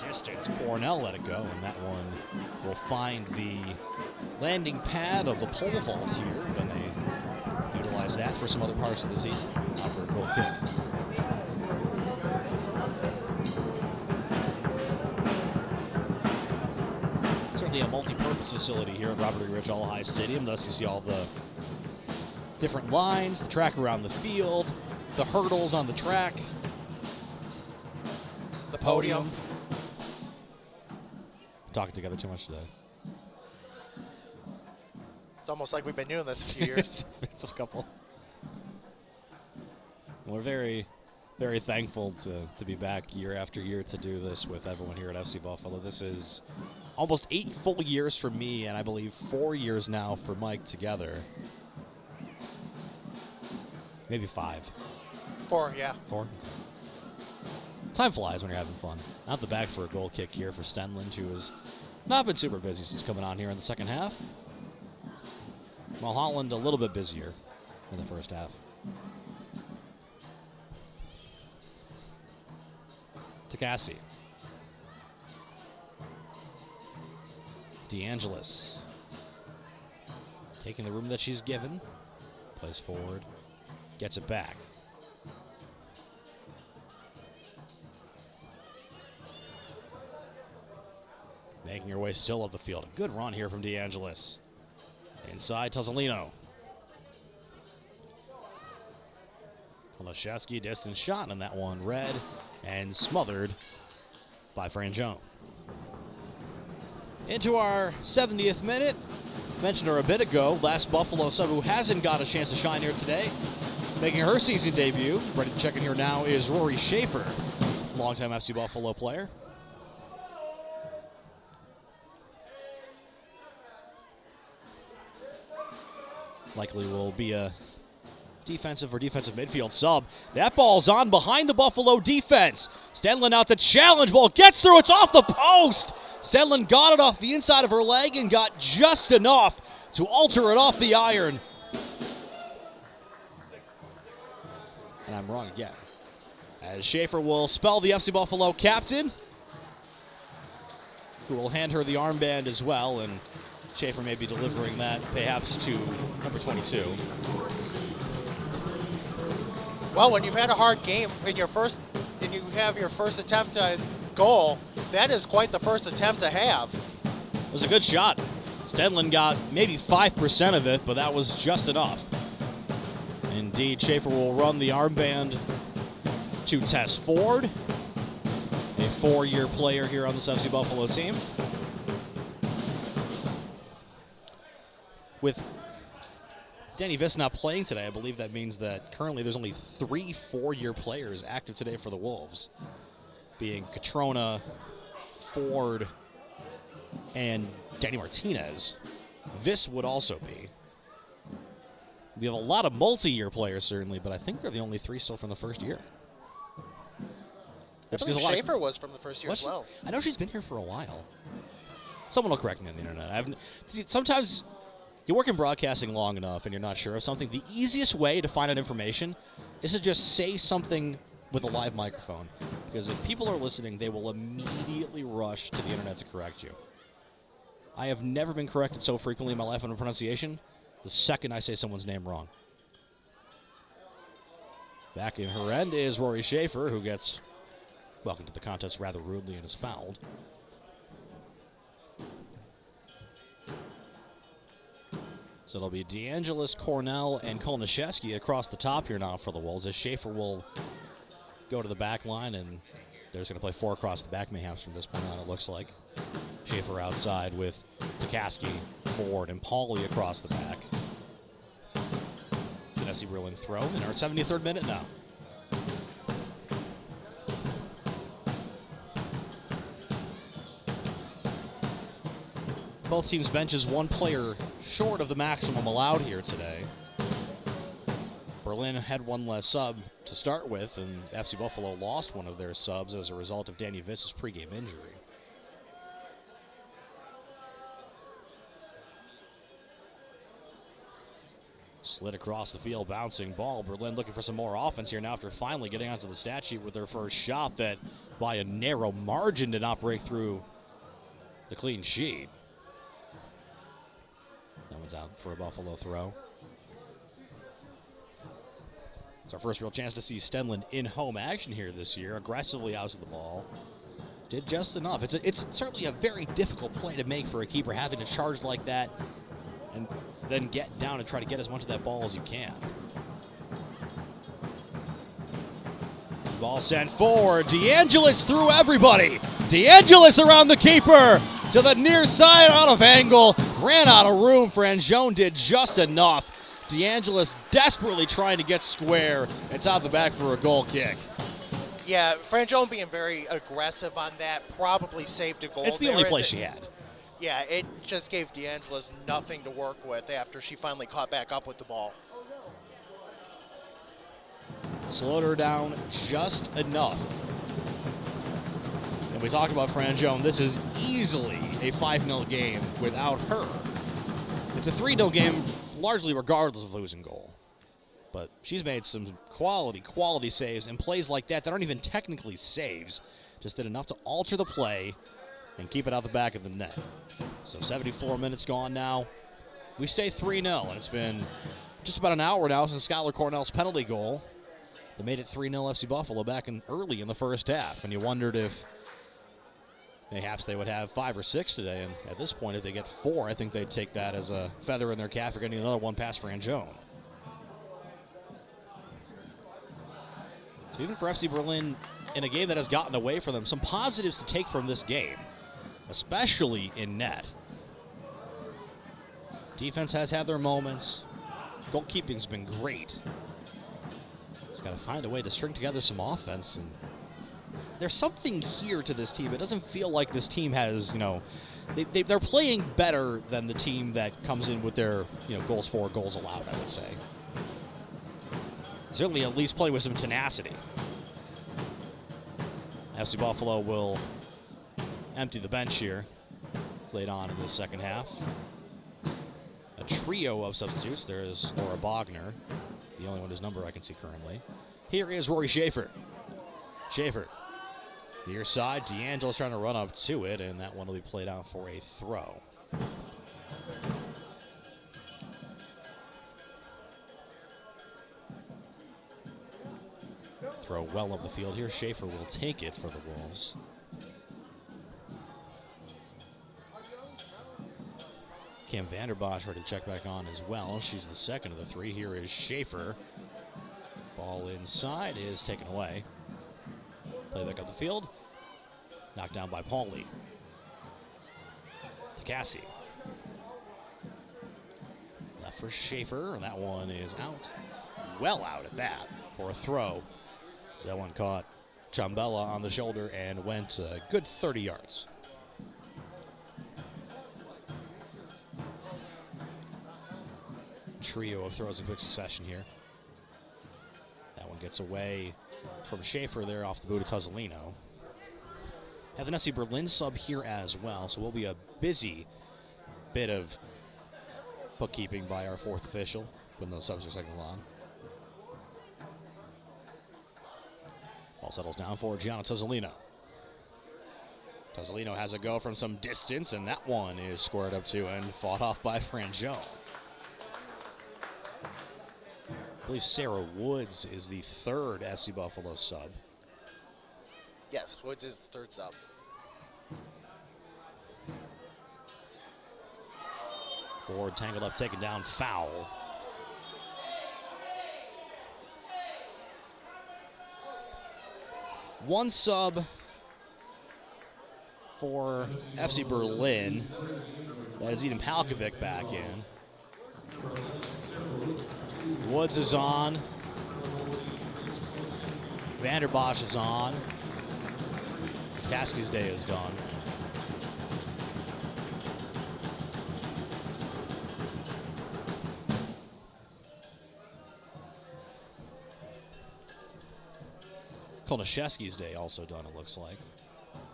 Distance. Cornell let it go, and that one will find the landing pad of the pole vault here. Then they utilize that for some other parts of the season. Now for a goal kick. Certainly a multi-purpose facility here at Robert E. Rich All-High Stadium. Thus you see all the different lines, the track around the field, the hurdles on the track, The podium. Talking together too much today. It's almost like we've been doing this a few years. Just a couple. We're very, very thankful to be back year after year to do this with everyone here at FC Buffalo. This is almost 8 full years for me, and I believe 4 years now for Mike together. Maybe 5. 4, yeah. 4? Time flies when you're having fun. Out the back for a goal kick here for Stenland, who has not been super busy since coming on here in the second half. Mulholland a little bit busier in the first half. Takaski. DeAngelis. Taking the room that she's given. Plays forward. Gets it back. Making her way still up the field. A good run here from DeAngelis. Inside, Tosolino. Kolashevsky, distant shot, and that one read and smothered by Frangione. Into our 70th minute. Mentioned her a bit ago. Last Buffalo sub who hasn't got a chance to shine here today. Making her season debut. Ready to check in here now is Rory Schaefer, longtime FC Buffalo player. Likely will be a defensive midfield sub. That ball's on behind the Buffalo defense. Stenland out to challenge. Ball gets through. It's off the post. Stenland got it off the inside of her leg and got just enough to alter it off the iron. And I'm wrong again. As Schaefer will spell the FC Buffalo captain, who will hand her the armband as well, and Schaefer may be delivering that perhaps to number 22. Well, when you've had a hard game in your first, and you have your first attempt at goal, that is quite the first attempt to have. It was a good shot. Stenland got maybe 5% of it, but that was just enough. Indeed, Schaefer will run the armband to Tess Ford, a 4-year player here on this FC Buffalo team. With Danny Viss not playing today, I believe that means that currently there's only 3 4-year players active today for the Wolves, being Catrona, Ford, and Danny Martinez. This would also be. We have a lot of multi-year players, certainly, but I think they're the only 3 still from the first year. I believe Schaefer was from the first year as well. I know she's been here for a while. Someone will correct me on the internet. Sometimes you work in broadcasting long enough and you're not sure of something. The easiest way to find out information is to just say something with a live microphone. Because if people are listening, they will immediately rush to the internet to correct you. I have never been corrected so frequently in my life on a pronunciation the second I say someone's name wrong. Back in her end is Rory Schaefer, who gets welcomed to the contest rather rudely and is fouled. So it'll be DeAngelis, Cornell, and Kolniszewski across the top here now for the Wolves, as Schaefer will go to the back line, and there's going to play 4 across the back, mayhaps from this point on, it looks like. Schaefer outside with Dukaski, Ford, and Pauly across the back. Tennessee Bruin throw in our 73rd minute now. Both teams' benches 1 player short of the maximum allowed here today. Berlin had 1 less sub to start with, and FC Buffalo lost 1 of their subs as a result of Danny Viss's pregame injury. Slid across the field, bouncing ball. Berlin looking for some more offense here now after finally getting onto the stat sheet with their first shot that by a narrow margin did not break through the clean sheet. That one's out for a Buffalo throw. It's our first real chance to see Stenlund in home action here this year, aggressively out to the ball. Did just enough. It's certainly a very difficult play to make for a keeper, having to charge like that and then get down and try to get as much of that ball as you can. Ball sent forward. DeAngelis through everybody. DeAngelis around the keeper to the near side, out of angle. Ran out of room. Frangione did just enough. DeAngelis desperately trying to get square. It's out the back for a goal kick. Yeah, Frangione being very aggressive on that probably saved a goal. It's the only play she had. Yeah, it just gave DeAngelis nothing to work with after she finally caught back up with the ball. Slowed her down just enough. And we talked about Frangione. This is easily a 5-0 game without her. It's a 3-0 game largely regardless of losing goal. But she's made some quality saves, and plays like that aren't even technically saves. Just did enough to alter the play and keep it out the back of the net. So 74 minutes gone now. We stay 3-0, and it's been just about an hour now since Skylar Cornell's penalty goal. They made it 3-0 FC Buffalo back early in the first half, and you wondered if perhaps they would have 5 or 6 today. And at this point, if they get 4, I think they'd take that as a feather in their cap for getting another one past Frangione. So even for FC Berlin, in a game that has gotten away from them, some positives to take from this game, especially in net. Defense has had their moments. Goalkeeping's been great. Just got to find a way to string together some offense. And there's something here to this team. It doesn't feel like this team has, they're playing better than the team that comes in with their, goals for, goals allowed, I would say. Certainly at least play with some tenacity. FC Buffalo will empty the bench here late on in the second half. A trio of substitutes. There is Laura Bogner, the only one whose number I can see currently. Here is Rory Schaefer. Schaefer, near side. DeAngelis trying to run up to it, and that one will be played out for a throw. Throw well up the field here. Schaefer will take it for the Wolves. Cam Vanderbosch ready to check back on as well. She's the second of the 3. Here is Schaefer. Ball inside is taken away. Play back up the field. Knocked down by Pauly. To Cassie. Left for Schaefer, and that one is out. Well out at that for a throw. So that one caught Chambella on the shoulder and went a good 30 yards. trio of throws in quick succession here. That one gets away from Schaefer there off the boot of Tuzzolino. Have an FC Berlin sub here as well, so we'll be a busy bit of bookkeeping by our fourth official when those subs are signaled on. Ball settles down for Gianna Tuzzolino. Tuzzolino has a go from some distance, and that one is squared up to and fought off by Frangione. I believe Sarah Woods is the third FC Buffalo sub. Yes, Woods is the third sub. Ford tangled up, taken down, foul. One sub for FC Berlin. That is Eden Palkovic back in. Woods is on. Vanderbosch is on. Taski's day is done. Kolniszewski's day also done, it looks like.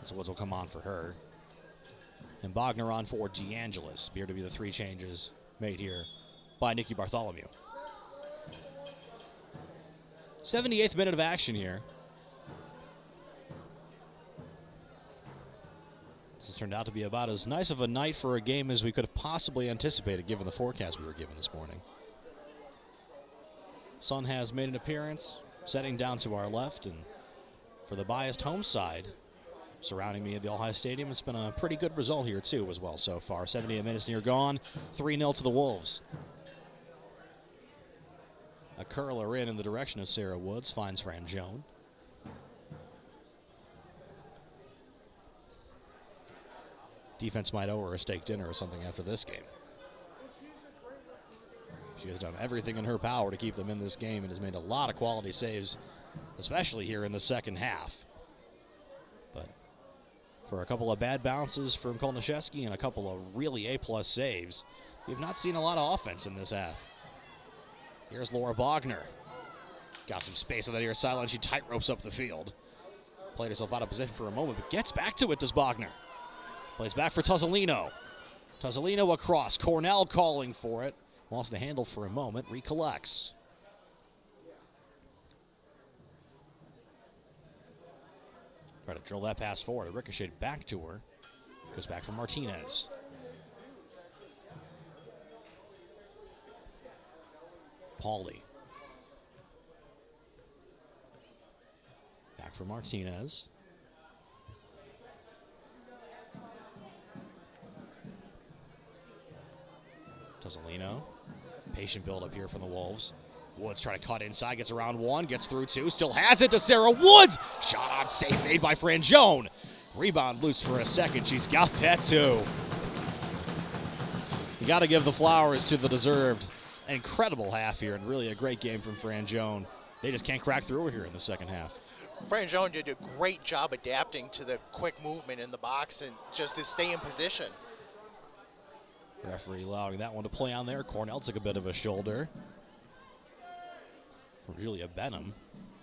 So Woods will come on for her. And Bogner on for DeAngelis. Appear to be the three changes made here by Nikki Bartholomew. 78th minute of action here. This has turned out to be about as nice of a night for a game as we could have possibly anticipated given the forecast we were given this morning. Sun has made an appearance, setting down to our left, and for the biased home side surrounding me at the All-High Stadium, it's been a pretty good result here too as well so far. 78 minutes near gone, 3-0 to the Wolves. A curler in the direction of Sarah Woods, finds Frangione. Defense might owe her a steak dinner or something after this game. She has done everything in her power to keep them in this game and has made a lot of quality saves, especially here in the second half. But for a couple of bad bounces from Kolniszewski and a couple of really A-plus saves, we've not seen a lot of offense in this half. Here's Laura Bogner. Got some space on that near sideline. She tight ropes up the field. Played herself out of position for a moment, but gets back to it, does Bogner. Plays back for Tuzzolino. Tuzzolino across. Cornell calling for it. Lost the handle for a moment. Recollects. Try to drill that pass forward. It ricocheted back to her. Goes back for Martinez. Pauly. Back for Martinez. Tuzzolino. Patient build up here from the Wolves. Woods trying to cut inside, gets around one, gets through two, still has it to Sarah Woods. Shot on save made by Frangione. Rebound loose for a second. She's got that too. You got to give the flowers to the deserved. Incredible half here and really a great game from Frangione. They just can't crack through here in the second half. Frangione did a great job adapting to the quick movement in the box and just to stay in position. Referee allowing that one to play on there. Cornell took a bit of a shoulder from Julia Benham.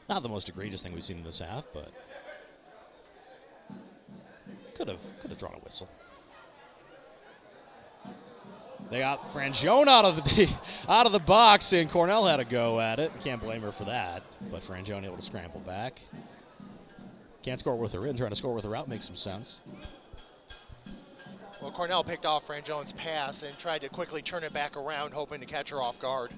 Not the most egregious thing we've seen in this half, but could have drawn a whistle. They got Frangione out of the box, and Cornell had a go at it. Can't blame her for that, but Frangione able to scramble back. Can't score with her in. Trying to score with her out makes some sense. Well, Cornell picked off Frangione's pass and tried to quickly turn it back around, hoping to catch her off guard.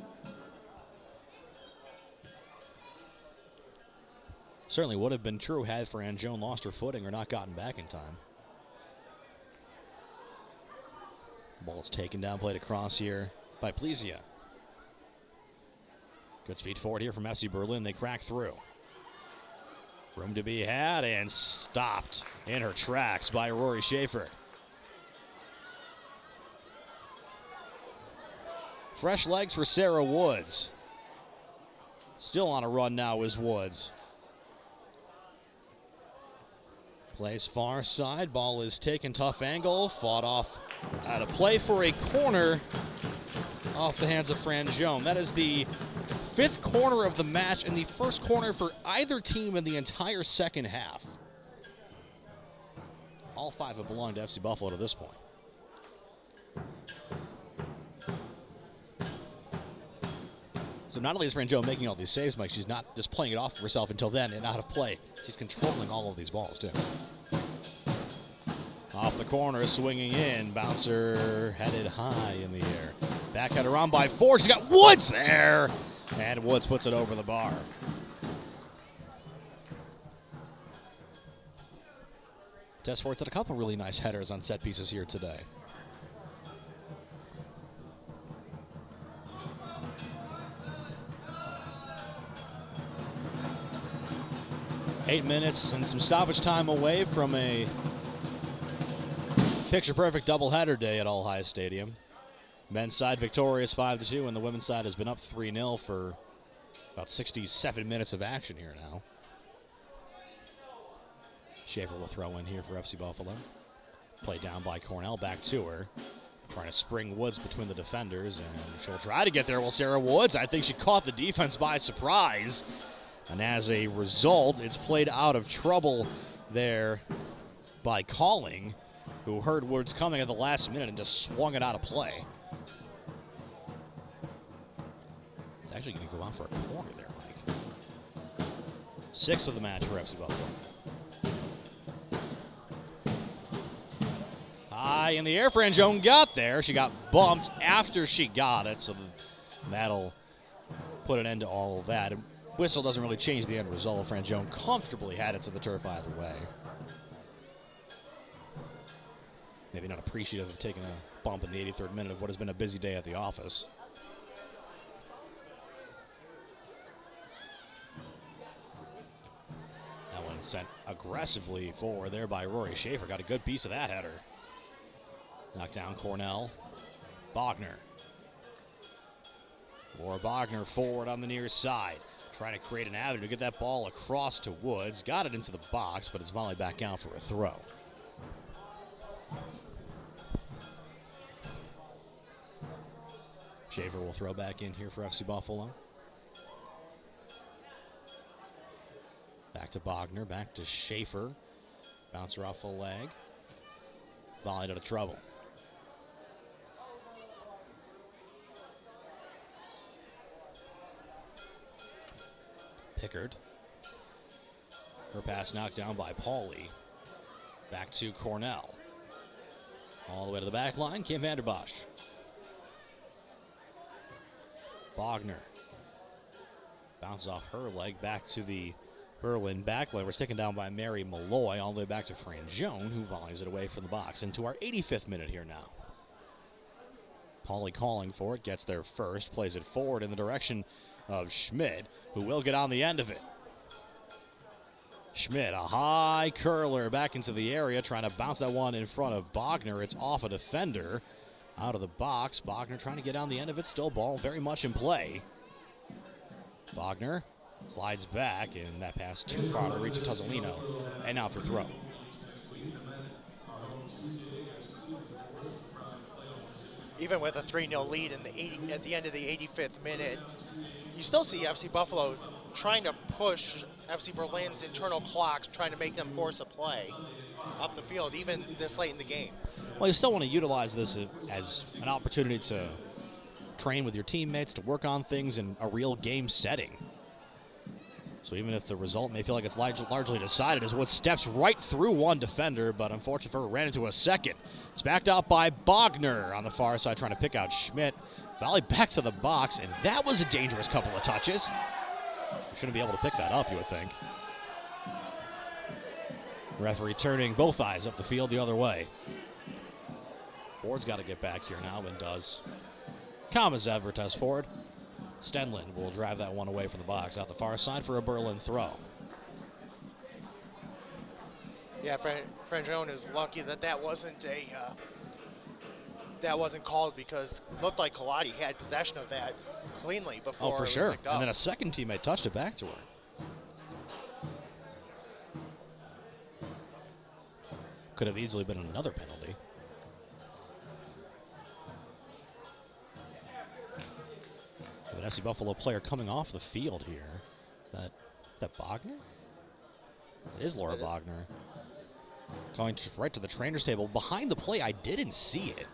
Certainly would have been true had Frangione lost her footing or not gotten back in time. Ball is taken down, played across here by Plesia. Good speed forward here from FC Berlin. They crack through. Room to be had and stopped in her tracks by Rory Schaefer. Fresh legs for Sarah Woods. Still on a run now is Woods. Plays far side. Ball is taken, tough angle. Fought off out of play for a corner off the hands of Frangione. That is the 5th corner of the match and the first corner for either team in the entire second half. All 5 have belonged to FC Buffalo to this point. So not only is Frangione making all these saves, Mike, she's not just playing it off for herself until then and out of play. She's controlling all of these balls, too. Off the corner, swinging in. Bouncer headed high in the air. Backheader on by Ford. She's got Woods there. And Woods puts it over the bar. Tess Ford's had a couple really nice headers on set pieces here today. Eight minutes and some stoppage time away from a picture-perfect doubleheader day at All High Stadium. Men's side victorious 5-2, and the women's side has been up 3-0 for about 67 minutes of action here now. Schaefer will throw in here for FC Buffalo. Play down by Cornell, back to her. Trying to spring Woods between the defenders, and she'll try to get there. Well, Sarah Woods, I think she caught the defense by surprise. And as a result, it's played out of trouble there by Calling, who heard Woods coming at the last minute and just swung it out of play. It's actually going to go out for a corner there, Mike. 6th of the match for FC Buffalo. High in the air, Frangione got there. She got bumped after she got it, so that'll put an end to all of that. Whistle doesn't really change the end result. Frangione comfortably had it to the turf either way. Maybe not appreciative of taking a bump in the 83rd minute of what has been a busy day at the office. That one sent aggressively forward there by Rory Schaefer. Got a good piece of that header. Knocked down Cornell. Bogner. Laura Bogner forward on the near side. Trying to create an avenue to get that ball across to Woods. Got it into the box, but it's volleyed back out for a throw. Schaefer will throw back in here for FC Buffalo. Back to Bogner, back to Schaefer. Bouncer off a leg. Volleyed out of trouble. Pickard. Her pass knocked down by Pauly. Back to Cornell. All the way to the back line, Kim Vanderbosch. Bogner. Bounces off her leg back to the Berlin backline. We're taken down by Mary Malloy all the way back to Frangione, who volleys it away from the box into our 85th minute here now. Pauly calling for it, gets there first, plays it forward in the direction of Schmidt, who will get on the end of it. Schmidt, a high curler back into the area, trying to bounce that one in front of Bogner. It's off a defender, out of the box. Bogner trying to get on the end of it, still ball very much in play. Bogner slides back, and that pass too far to reach Tuzzolino, and now for throw. Even with a 3-0 lead in at the end of the 85th minute, you still see FC Buffalo trying to push FC Berlin's internal clocks, trying to make them force a play up the field, even this late in the game. Well, you still want to utilize this as an opportunity to train with your teammates, to work on things in a real game setting. So even if the result may feel like it's largely decided, as Wood steps right through one defender, but unfortunately for her, ran into a second. It's backed out by Bogner on the far side, trying to pick out Schmidt. Volley back to the box, and that was a dangerous couple of touches. You shouldn't be able to pick that up, you would think. Referee turning both eyes up the field the other way. Ford's got to get back here now, and does. Calm as ever, Tess Ford. Stenlund will drive that one away from the box out the far side for a Berlin throw. Yeah, Frangione is lucky that that wasn't called, because it looked like Colati had possession of that cleanly before it was sure. Picked up. And then a second teammate touched it back to her. Could have easily been another penalty. FC Buffalo player coming off the field here. Is that Bogner? It is Laura Bogner. Going right to the trainer's table. Behind the play, I didn't see it.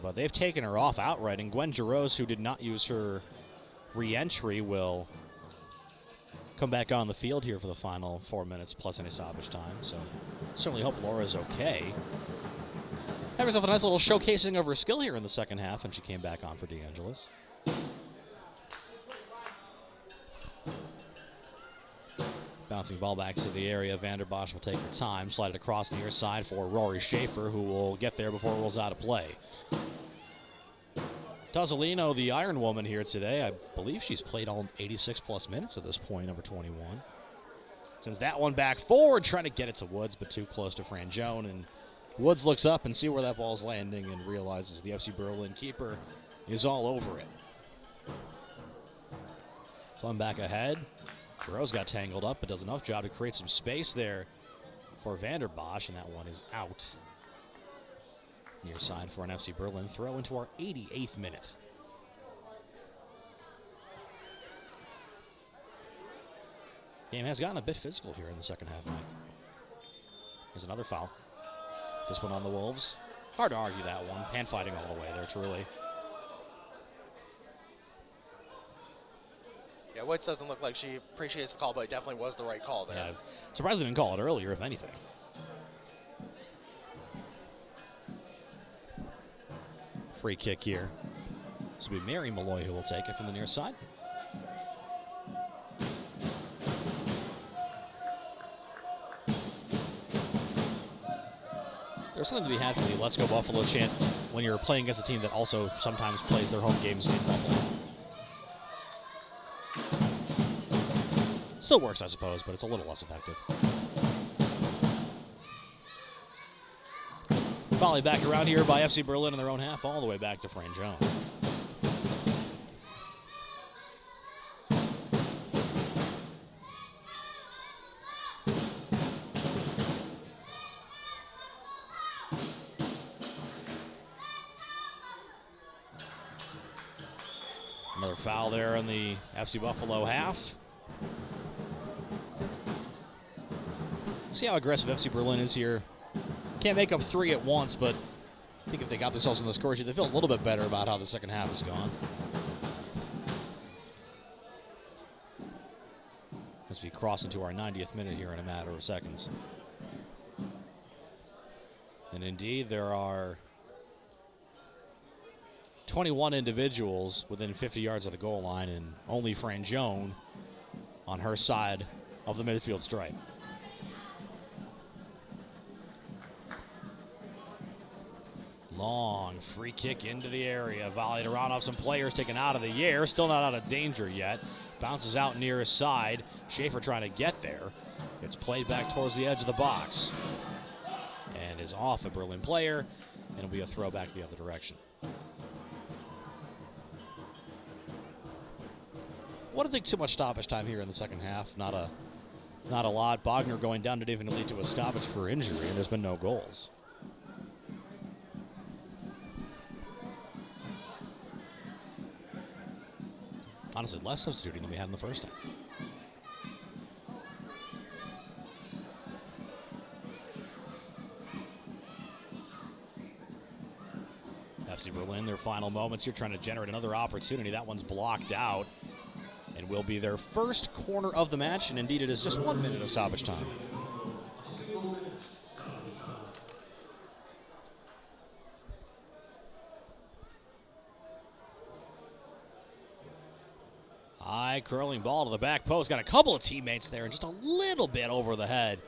But they've taken her off outright. And Gwen Jaros, who did not use her re-entry, will come back on the field here for the final 4 minutes plus any stoppage time. So certainly hope Laura's okay. Had herself a nice little showcasing of her skill here in the second half, and she came back on for DeAngelis. Bouncing ball back to the area. Vanderbosch will take her time. Slide it across the near side for Rory Schaefer, who will get there before it rolls out of play. Tozzolino, the Iron Woman here today. I believe she's played all 86-plus minutes at this point, number 21. Sends that one back forward, trying to get it to Woods, but too close to Frangione. And Woods looks up and see where that ball's landing and realizes the FC Berlin keeper is all over it. Plum back ahead. Giroux got tangled up, but does enough job to create some space there for Vanderbosch, and that one is out. Near side for an FC Berlin throw into our 88th minute. Game has gotten a bit physical here in the second half, Mike. Here's another foul. This one on the Wolves. Hard to argue that one. Hand fighting all the way there, truly. Yeah, Woods doesn't look like she appreciates the call, but it definitely was the right call there. Yeah, surprised they didn't call it earlier, if anything. Free kick here. This will be Mary Malloy who will take it from the near side. There's something to be had for the Let's Go Buffalo chant when you're playing against a team that also sometimes plays their home games in Buffalo. Still works, I suppose, but it's a little less effective. Volley back around here by FC Berlin in their own half, all the way back to Frangione. Another foul there in the FC Buffalo half. See how aggressive FC Berlin is here. Can't make up three at once, but I think if they got themselves in the score sheet, they feel a little bit better about how the second half has gone. As we cross into our 90th minute here in a matter of seconds. And indeed, there are 21 individuals within 50 yards of the goal line, and only Frangione on her side of the midfield stripe. Long free kick into the area. Volleyed around off some players, taken out of the air. Still not out of danger yet. Bounces out near his side. Schaefer trying to get there. It's played back towards the edge of the box. And is off a Berlin player. And it'll be a throw back the other direction. Wouldn't think too much stoppage time here in the second half. Not a lot. Bogner going down didn't even lead to a stoppage for injury, and there's been no goals. Honestly, less substituting than we had in the first half. FC Berlin, their final moments here, trying to generate another opportunity. That one's blocked out and will be their first corner of the match, and indeed it is just 1 minute of stoppage time. High curling ball to the back post. Got a couple of teammates there and just a little bit over the head.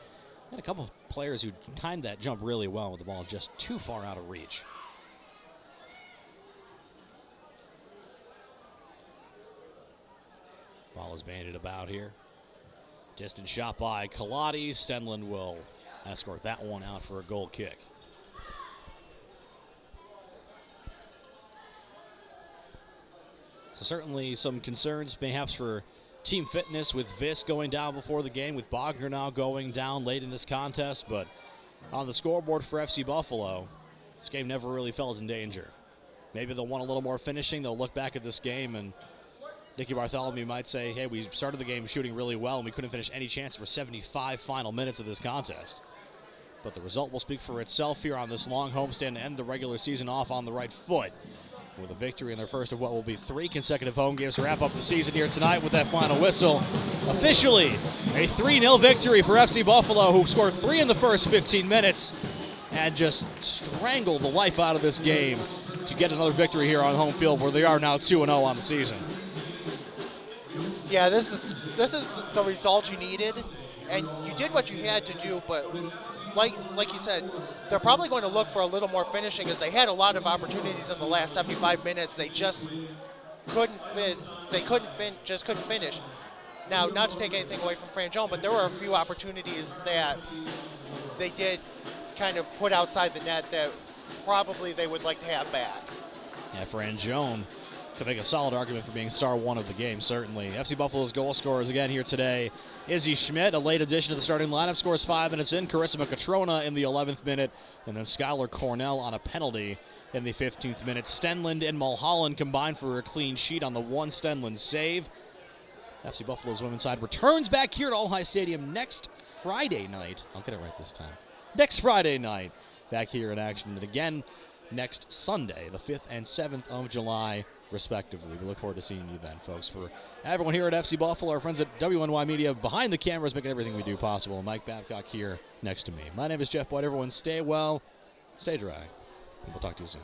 Had a couple of players who timed that jump really well with the ball just too far out of reach. Ball is bandied about here. Distant shot by Kaladi. Stenlund will escort that one out for a goal kick. So certainly some concerns perhaps for team fitness with Viss going down before the game, with Bogner now going down late in this contest. But on the scoreboard for FC Buffalo, this game never really felt in danger. Maybe they'll want a little more finishing. They'll look back at this game and Nicky Bartholomew might say, hey, we started the game shooting really well and we couldn't finish any chance for 75 final minutes of this contest. But the result will speak for itself here on this long homestand to end the regular season off on the right foot, with a victory in their first of what will be 3 consecutive home games to wrap up the season here tonight with that final whistle. Officially, a 3-0 victory for FC Buffalo, who scored 3 in the first 15 minutes and just strangled the life out of this game to get another victory here on home field, where they are now 2-0 on the season. Yeah, this is the result you needed, and you did what you had to do, but like you said, they're probably going to look for a little more finishing, as they had a lot of opportunities in the last 75 minutes. They just couldn't finish. Now, not to take anything away from Fran Jones, but there were a few opportunities that they did kind of put outside the net that probably they would like to have back. Yeah, Fran Jones could make a solid argument for being star one of the game, certainly. FC Buffalo's goal scorers again here today. Izzy Schmidt, a late addition to the starting lineup, scores 5 minutes in. Carissa Catrona in the 11th minute. And then Skylar Cornell on a penalty in the 15th minute. Stenlund and Mulholland combined for a clean sheet on the one Stenlund save. FC Buffalo's women's side returns back here to All High Stadium next Friday night. I'll get it right this time. Next Friday night, back here in action. And again, next Sunday, the 5th and 7th of July, respectively. We look forward to seeing you then, folks. For everyone here at FC Buffalo, our friends at WNY Media, behind the cameras, making everything we do possible. Mike Babcock here next to me. My name is Jeff Boyd. Everyone stay well, stay dry, and we'll talk to you soon.